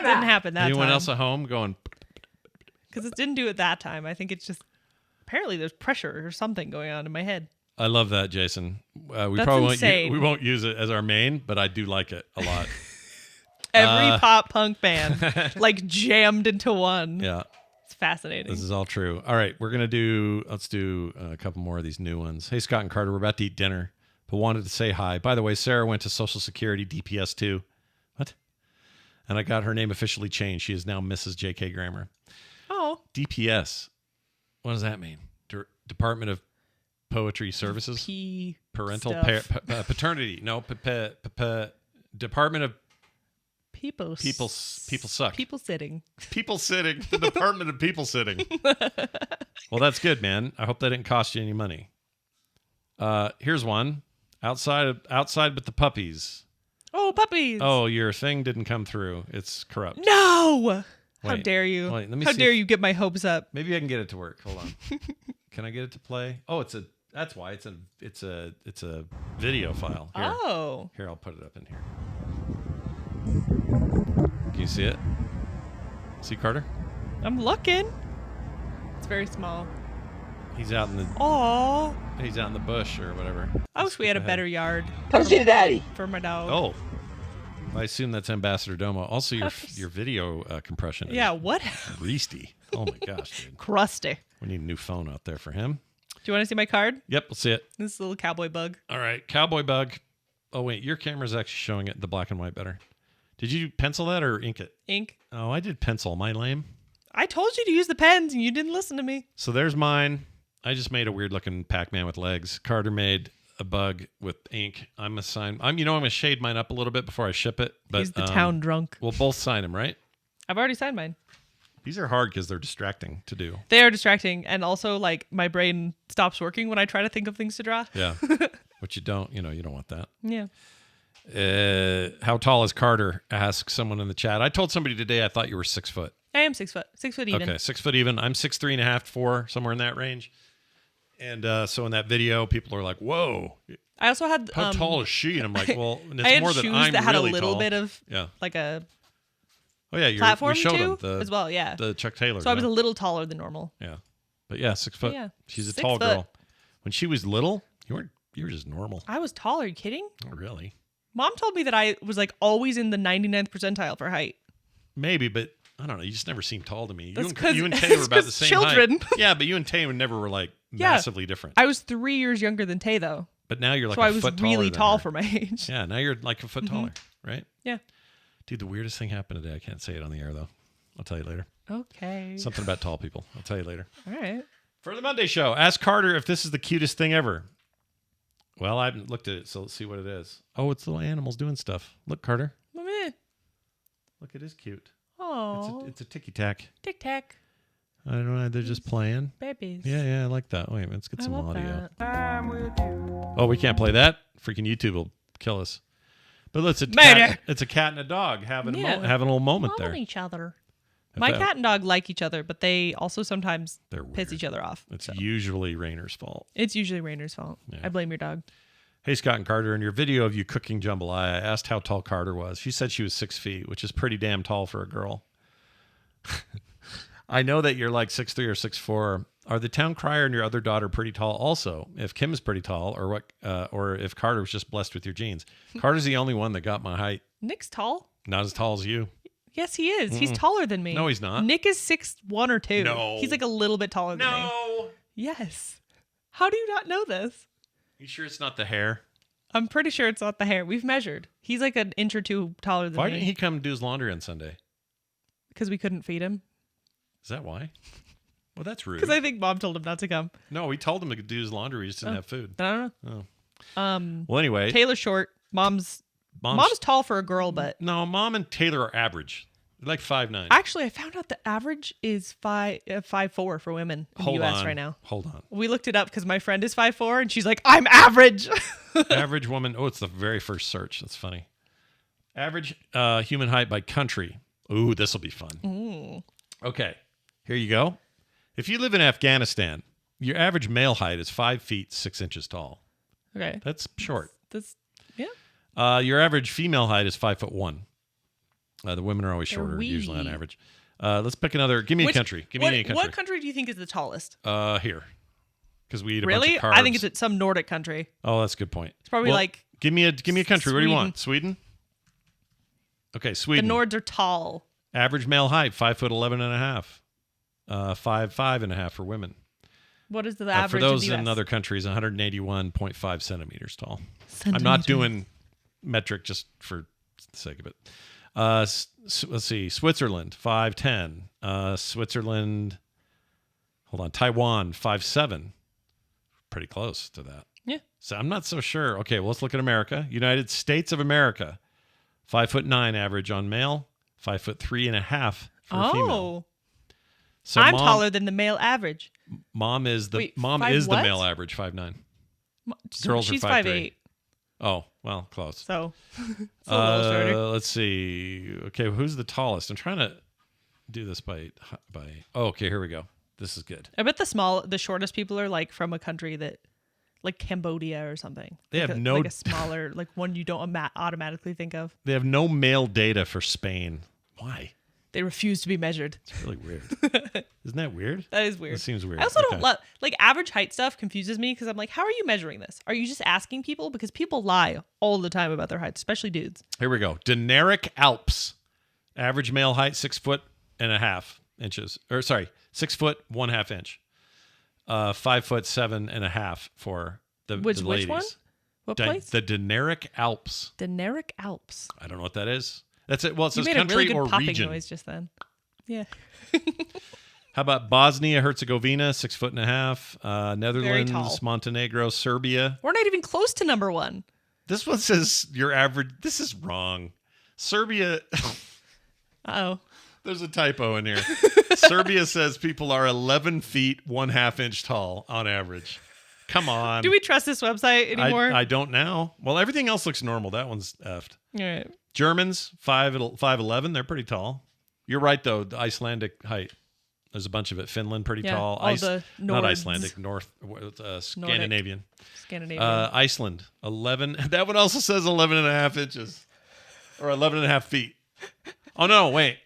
Didn't happen that Anyone time. else at home going? Because it didn't do it that time. I think it's just apparently there's pressure or something going on in my head. I love that, Jason. We That's probably insane. won't use it as our main, but I do like it a lot. Every pop punk band like jammed into one. Yeah. It's fascinating. This is all true. All right, let's do a couple more of these new ones. Hey, Scott and Carter, we're about to eat dinner, but wanted to say hi. By the way, Sarah went to Social Security DPS too. What? And I got her name officially changed. She is now Mrs. J.K. Grammer. Oh. DPS. What does that mean? Department of Poetry Services? Parental paternity. No, Department of People suck. People sitting. People sitting. The Department of People sitting. Well, that's good, man. I hope that didn't cost you any money. Here's one. Outside with the puppies. Oh, puppies. Oh, your thing didn't come through. It's corrupt. No. How Wait, dare you? wait, let me How see dare if- you get my hopes up? Maybe I can get it to work. Hold on. Can I get it to play? Oh, that's why it's a video file. Here. Oh. Here, I'll put it up in here. Can you see it? See Carter? I'm looking. It's very small. He's out in the Oh. bush or whatever. I wish we had a better yard Come see the daddy. for my dog. Oh. I assume that's Ambassador Domo. Also, your video compression is Yeah, what? greasy. Oh my gosh, dude. Crusty. We need a new phone out there for him. Do you want to see my card? Yep, let's see it. This is a little cowboy bug. All right, Cowboy Bug. Oh wait, your camera's actually showing it the black and white better. Did you pencil that or ink it? Ink. Oh, I did pencil. Am I lame? I told you to use the pens and you didn't listen to me. So there's mine. I just made a weird looking Pac-Man with legs. Carter made a bug with ink. I'm gonna shade mine up a little bit before I ship it. But He's the town drunk. We'll both sign them, right? I've already signed mine. These are hard because they're distracting to do. They are distracting, and also like my brain stops working when I try to think of things to draw. Yeah. But you don't want that. Yeah. How tall is Carter? Asks someone in the chat. I told somebody today I thought you were 6 foot. I am 6 foot. 6 foot even. Okay, 6 foot even. I'm 6'3.5" to 4, somewhere in that range. And so in that video, people are like, "Whoa, I also had how tall is she?" And I'm like, "Well, it's I had more shoes than I'm that had really a little tall." bit of Yeah. like a Oh yeah, platform we showed too them as well. Yeah. the Chuck Taylor. So I was a little taller than normal. yeah, but yeah, 6 foot. Yeah, She's a 6 tall foot. girl. When she was little, you were just normal. I was tall. Are you kidding? Not really. Mom told me that I was like always in the 99th percentile for height. Maybe, but I don't know. You just never seemed tall to me. That's You and 'cause- Tay were it's about the 'cause same children. height. Yeah, but you and Tay never were like Yeah. massively different. I was 3 years younger than Tay though, But now you're like so a I was foot taller really than tall her. for my age. Yeah, now you're like a foot taller, right? Yeah. Dude, the weirdest thing happened today. I can't say it on the air though. I'll tell you later. Okay. Something about tall people. I'll tell you later. All right. For the Monday show, ask Carter if this is the cutest thing ever. Well, I haven't looked at it, so let's see what it is. Oh, it's little animals doing stuff. Look, Carter. Come in. Look, it is cute. Oh. It's a ticky tack. Tic tac. I don't know. They're just playing. Babies. Yeah, I like that. Wait, let's get I some love audio. that. Oh, we can't play that. Freaking YouTube will kill us. But it's a Murder. cat. It's a cat and a dog having Yeah. having a little moment Loving there. each other. If My that- cat and dog like each other, but they also sometimes They're piss weird. each other off. It's so. usually Raynor's fault. It's usually Raynor's fault. Yeah. I blame your dog. Hey, Scott and Carter, in your video of you cooking jambalaya, I asked how tall Carter was. She said she was 6 feet, which is pretty damn tall for a girl. I know that you're like 6'3" or 6'4". Are the town crier and your other daughter pretty tall also? If Kim is pretty tall, or what? Or if Carter was just blessed with your genes. Carter's the only one that got my height. Nick's tall. Not as tall as you. Yes, he is. He's taller than me. No, he's not. Nick is 6'1" or 2". No. He's like a little bit taller than me. No. Yes. How do you not know this? You sure it's not the hair? I'm pretty sure it's not the hair. We've measured. He's like an inch or two taller than Why me. didn't he come do his laundry on Sunday? Because we couldn't feed him. Is that why? Well, that's rude. Because I think Mom told him not to come. No, we told him to do his laundry. He just didn't have food. I don't know. Oh. Well, anyway. Taylor's short. Mom's tall for a girl, but No, Mom and Taylor are average. They're like 5'9". actually, I found out the average is 5'4" for women in the U.S. right now. Hold on. We looked it up because my friend is 5'4", and she's like, "I'm average." Average woman. Oh, it's the very first search. That's funny. Average human height by country. Ooh, this will be fun. Okay, here you go. If you live in Afghanistan, your average male height is 5 feet 6 inches tall. Okay, That's short. that's yeah. Your average female height is 5'1". The women are always shorter, wee. usually on average. Let's pick another. Give me a country. Give me any country. What country do you think is the tallest? Here, because we eat a bunch Really? of carbs. I think it's some Nordic country. Oh, that's a good point. It's probably like give me a country. What do you Sweden. want? Sweden. Okay, Sweden. The Nords are tall. Average male height 5'11.5". 5'5.5" for women. What is the average for those in the US? in other countries, 181.5 centimeters tall. I'm not doing metric just for the sake of it. Let's see. Switzerland 5'10". Switzerland. Hold on. Taiwan 5'7". Pretty close to that. Yeah. So I'm not so sure. Okay, well, let's look at America. United States of America, 5'9" average on male, 5'3.5" for female. Oh, So I'm mom, taller than the male average. Mom is the Wait, mom five is the what? male average, 5'9". So Girls are she's 5'3". 5'8". Oh, well, close. So it's a little shorter. Let's see. Okay, who's the tallest? I'm trying to do this by. Oh, okay, here we go. This is good. I bet the shortest people are like from a country that, like Cambodia or something. They like have like a smaller, like one you don't automatically think of. They have no male data for Spain. Why? They refuse to be measured. It's really weird. Isn't that weird? That is weird. That seems weird. I also don't Okay. love like average height stuff confuses me because I'm like, how are you measuring this? Are you just asking people? Because people lie all the time about their height, especially dudes. Here we go. Deneric Alps. Average male height 6'1.5" inches. Or sorry, 6'1.5" inch. 5'7.5" for the Which ladies. one? What place? The Deneric Alps. Deneric Alps. I don't know what that is. That's it. Well, it You says made a country really good or popping region. noise just then. Yeah. How about Bosnia Herzegovina, 6'1.5"? tall. Netherlands, Montenegro, Serbia. We're not even close to number one. This one says your average. This is wrong. Serbia. Uh-oh. There's a typo in here. Serbia says people are 11 feet 1/2 inch tall on average. Come on. Do we trust this website anymore? I don't now. Well, everything else looks normal. That one's effed. All right. Germans, 5'11". They're pretty tall. You're right, though. The Icelandic height. There's a bunch of it. Finland, pretty Yeah, tall. all the not Nords. Icelandic, Scandinavian. Scandinavian. Iceland, 11. That one also says 11 and a half inches or 11 and a half feet. Oh, no, wait.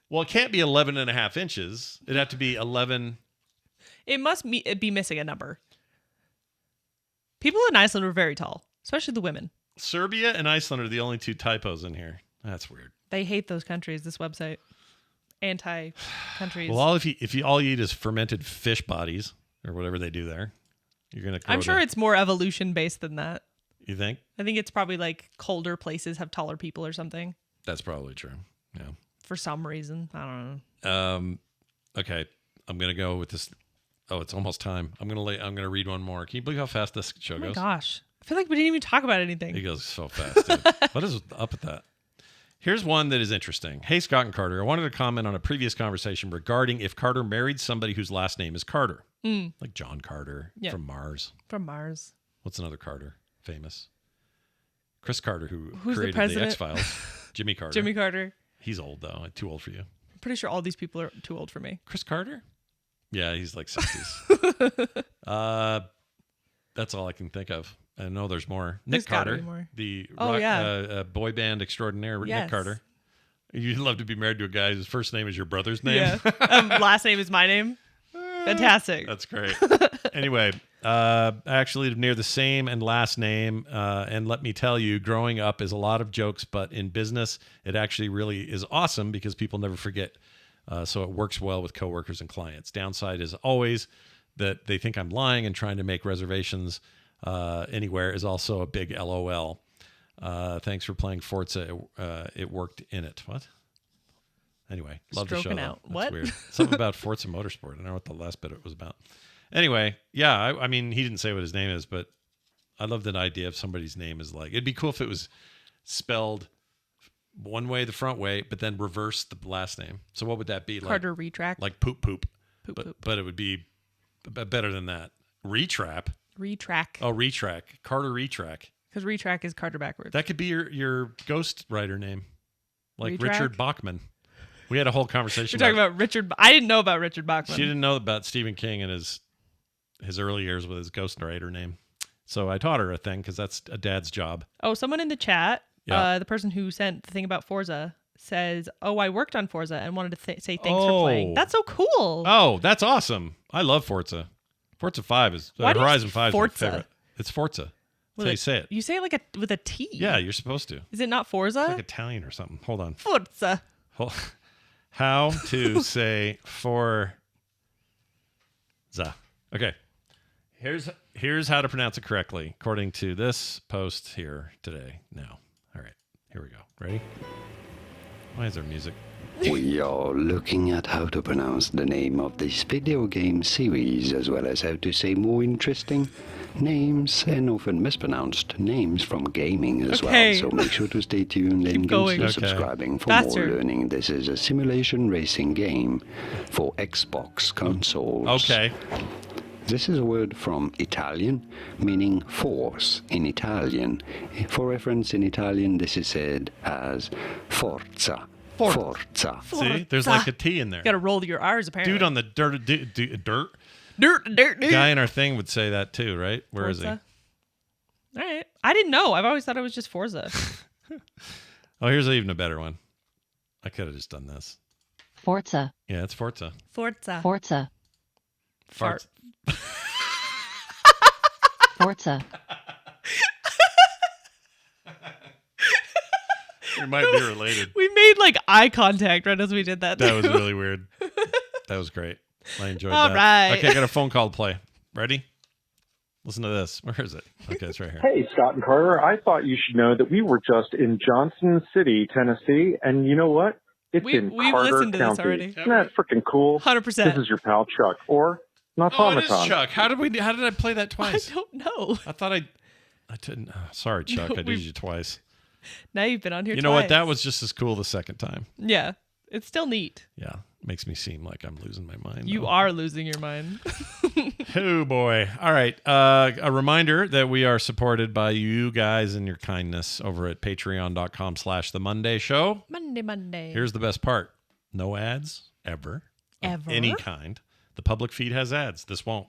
Well, it can't be 11 and a half inches. It'd have to be 11. It must be missing a number. People in Iceland were very tall, especially the women. Serbia and Iceland are the only two typos in here. That's weird. They hate those countries, this website. Anti-countries. Well, if you all you eat is fermented fish bodies or whatever they do there, you're going to I'm sure it's more evolution-based than that. You think? I think it's probably like colder places have taller people or something. That's probably true. Yeah. For some reason. I don't know. Okay. I'm going to go with this. Oh, it's almost time. I'm going to read one more. Can you believe how fast this show goes? Oh my gosh. I feel like we didn't even talk about anything. It goes so fast, dude. What is up with that? Here's one that is interesting. Hey, Scott and Carter, I wanted to comment on a previous conversation regarding if Carter married somebody whose last name is Carter. Like John Carter from Mars. From Mars. What's another Carter? Famous. Chris Carter, Who's created the president? X-Files. Jimmy Carter. Jimmy Carter. He's old, though. Too old for you. I'm pretty sure all these people are too old for me. Chris Carter? Yeah, he's like 60s. That's all I can think of. I know there's more. There's Nick Carter, gotta be more. the boy band extraordinaire, Yes. Nick Carter. You'd love to be married to a guy whose first name is your brother's name. Yeah. Last name is my name. Fantastic. That's great. Anyway, I actually live near the same and last name. And let me tell you, growing up is a lot of jokes, but in business, it actually really is awesome because people never forget. So it works well with coworkers and clients. Downside is always that they think I'm lying and trying to make reservations anywhere is also a big LOL. Thanks for playing Forza. It worked in it. What? Anyway, love the show. Stroking out. That's What? weird. Something about Forza Motorsport. I don't know what the last bit it was about. Anyway, yeah, I mean, he didn't say what his name is, but I love that idea of somebody's name is like, it'd be cool if it was spelled one way, the front way, but then reverse the last name. So what would that be? Carter Retract. Like poop. Poop. But it would be better than that. Retrap. Retrack. Oh, Retrack. Carter Retrack. Because Retrack is Carter backwards. That could be your ghost writer name. Like Retrack? Richard Bachman. We had a whole conversation. You're talking about Richard. I didn't know about Richard Bachman. She didn't know about Stephen King and his early years with his ghost writer name. So I taught her a thing because that's a dad's job. Oh, someone in the chat, Yeah. the person who sent the thing about Forza says, "Oh, I worked on Forza and wanted to say thanks for playing." That's so cool. Oh, that's awesome. I love Forza. Forza 5 is Why do you Horizon say 5 is my Forza? favorite. It's Forza. That's how you say it. You say it like with a T. Yeah, you're supposed to. Is it not Forza? It's like Italian or something. Hold on. Forza. How to say Forza. Okay. Here's how to pronounce it correctly, according to this post here today. Now. All right. Here we go. Ready? Why is there music? We are looking at how to pronounce the name of this video game series, as well as how to say more interesting names and often mispronounced names from gaming as Okay. well. So make sure to stay tuned and going. consider Okay. subscribing for Faster. more learning. This is a simulation racing game for Xbox consoles. Okay. This is a word from Italian, meaning force in Italian. For reference, in Italian, this is said as forza. Forza. See? There's like a T in there. You got to roll your R's apparently. Dude on the dirt. dirt. Guy in our thing would say that too, right? Where is he? Forza. All right. I didn't know. I've always thought it was just Forza. Oh, here's even a better one. I could have just done this. Forza, Yeah, it's Forza. Forza. Forza, Fart. Forza. It might be related. We made like eye contact right as we did that. That was too. really weird. That was great. I enjoyed All that. right. Okay, I got a phone call to play. Ready? Listen to this. Where is it? Okay, it's right here. Hey, Scott and Carter, I thought you should know that we were just in Johnson City, Tennessee, and you know what? It's We've in Carter listened to this County. already. Isn't that freaking cool? 100%. This is your pal Chuck, or Oh, it is Automaton. Chuck. How did I play that I twice? don't know. I thought I didn't. Oh, sorry, Chuck. No, I did we've- you twice. Now you've been on here You know what? twice. That was just as cool the second time. Yeah. It's still neat. Yeah. Makes me seem like I'm losing my mind. You though. are losing your mind. Oh boy. All right. A reminder that we are supported by you guys and your kindness over at patreon.com/The Monday Show. Monday. Here's the best part. No ads ever. Of Ever? any kind. The public feed has ads. This won't.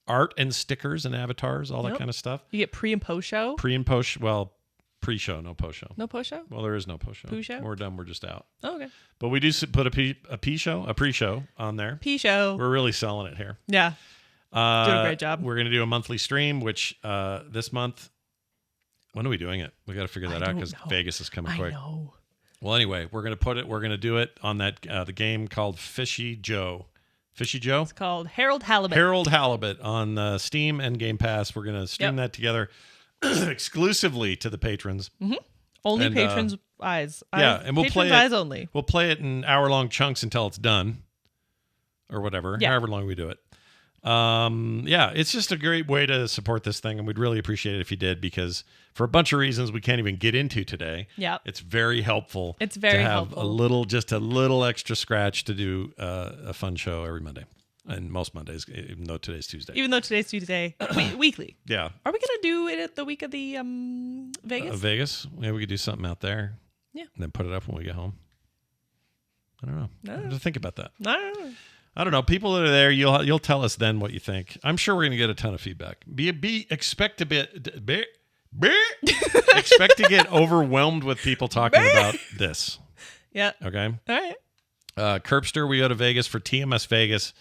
Art and stickers and avatars, all that Yep. kind of stuff. You get pre and post show. Pre and post, well, pre-show, no post-show. No post show. Well, there is no post-show. Poo show? We're done. We're just out. Oh, okay. But we do put a pre-show on there. P show. We're really selling it here. Yeah. Doing a great job. We're going to do a monthly stream, which this month, when are we doing it? We got to figure that out because Vegas is coming quick. I know. Well, anyway, we're going to do it on that the game called Fishy Joe. Fishy Joe? It's called Harold Halibut. Harold Halibut on Steam and Game Pass. We're going to stream that together exclusively to the patrons. Only and, patrons' eyes. Yeah, and we'll play patrons' it. eyes only. We'll play it in hour-long chunks until it's done, or whatever, Yeah. however long we do it. Yeah, it's just a great way to support this thing, and we'd really appreciate it if you did, because for a bunch of reasons we can't even get into today. Yep. It's very helpful. It's very to have helpful. just a little extra scratch to do a fun show every Monday, and most Mondays, even though today's Tuesday. Even though today's Tuesday, weekly. Yeah. Are we gonna do it at the week of the Vegas? Vegas. Maybe we could do something out there. Yeah. And then put it up when we get home. I don't know. I have to think about that. I don't know. People that are there, you'll tell us then what you think. I'm sure we're going to get a ton of feedback. Expect to get overwhelmed with people talking about this. Yeah. Okay. All right. Curbster, we go to Vegas for TMS Vegas,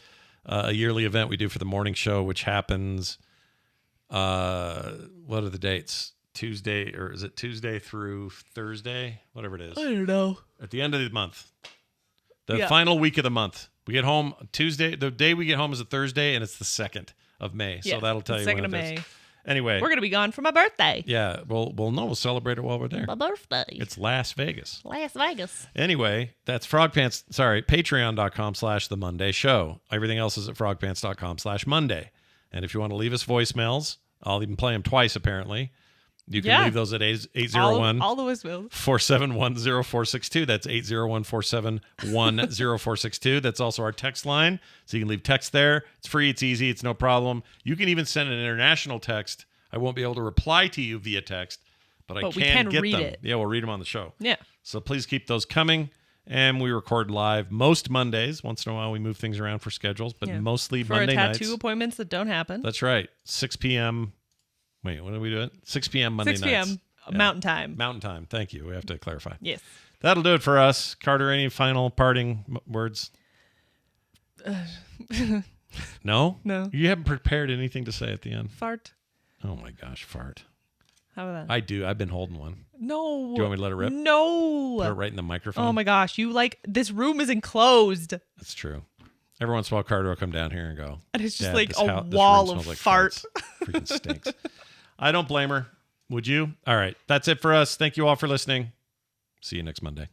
a yearly event we do for the morning show, which happens. What are the dates? Tuesday, or is it Tuesday through Thursday? Whatever it is. I don't know. At the end of the month. The Yeah. final week of the month. We get home Tuesday. The day we get home is a Thursday, and it's the 2nd of May. Yeah, So that'll tell you 2nd when of it is. May. Anyway. We're gonna be gone for my birthday. Yeah. Well, no, we'll celebrate it while we're there. My birthday. It's Las Vegas. Las Vegas. Anyway, that's patreon.com/The Monday Show. Everything else is at frogpants.com/Monday. And if you want to leave us voicemails, I'll even play them twice, apparently. You can leave those at 801 all the voicemails. 471-0462. That's 801-471-0462. That's also our text line. So you can leave text there. It's free. It's easy. It's no problem. You can even send an international text. I won't be able to reply to you via text, but I we can can get read them. it. Yeah, we'll read them on the show. Yeah. So please keep those coming. And we record live most Mondays. Once in a while, we move things around for schedules, but mostly for Monday tattoo nights. appointments that don't happen. That's right. 6 p.m. Wait, when are we doing? 6 p.m. Monday 6 nights. p.m. Mountain time. Mountain time. Thank you. We have to clarify. Yes. That'll do it for us. Carter, any final parting words? No? No. You haven't prepared anything to say at the end? Fart. Oh my gosh, fart. How about that? I do. I've been holding one. No. Do you want me to let it rip? No. Put it right in the microphone? Oh my gosh. This room is enclosed. That's true. Every once in a while, Carter will come down here and go. And it's just "Dad, like this a this room wall smells of like fart. farts. Freaking stinks. I don't blame her. Would you? All right. That's it for us. Thank you all for listening. See you next Monday.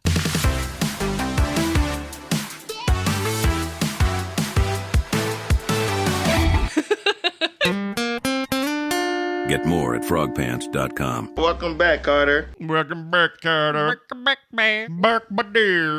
Get more at frogpants.com. Welcome back, Carter. Welcome back, Carter. Back, back. Back, my dear.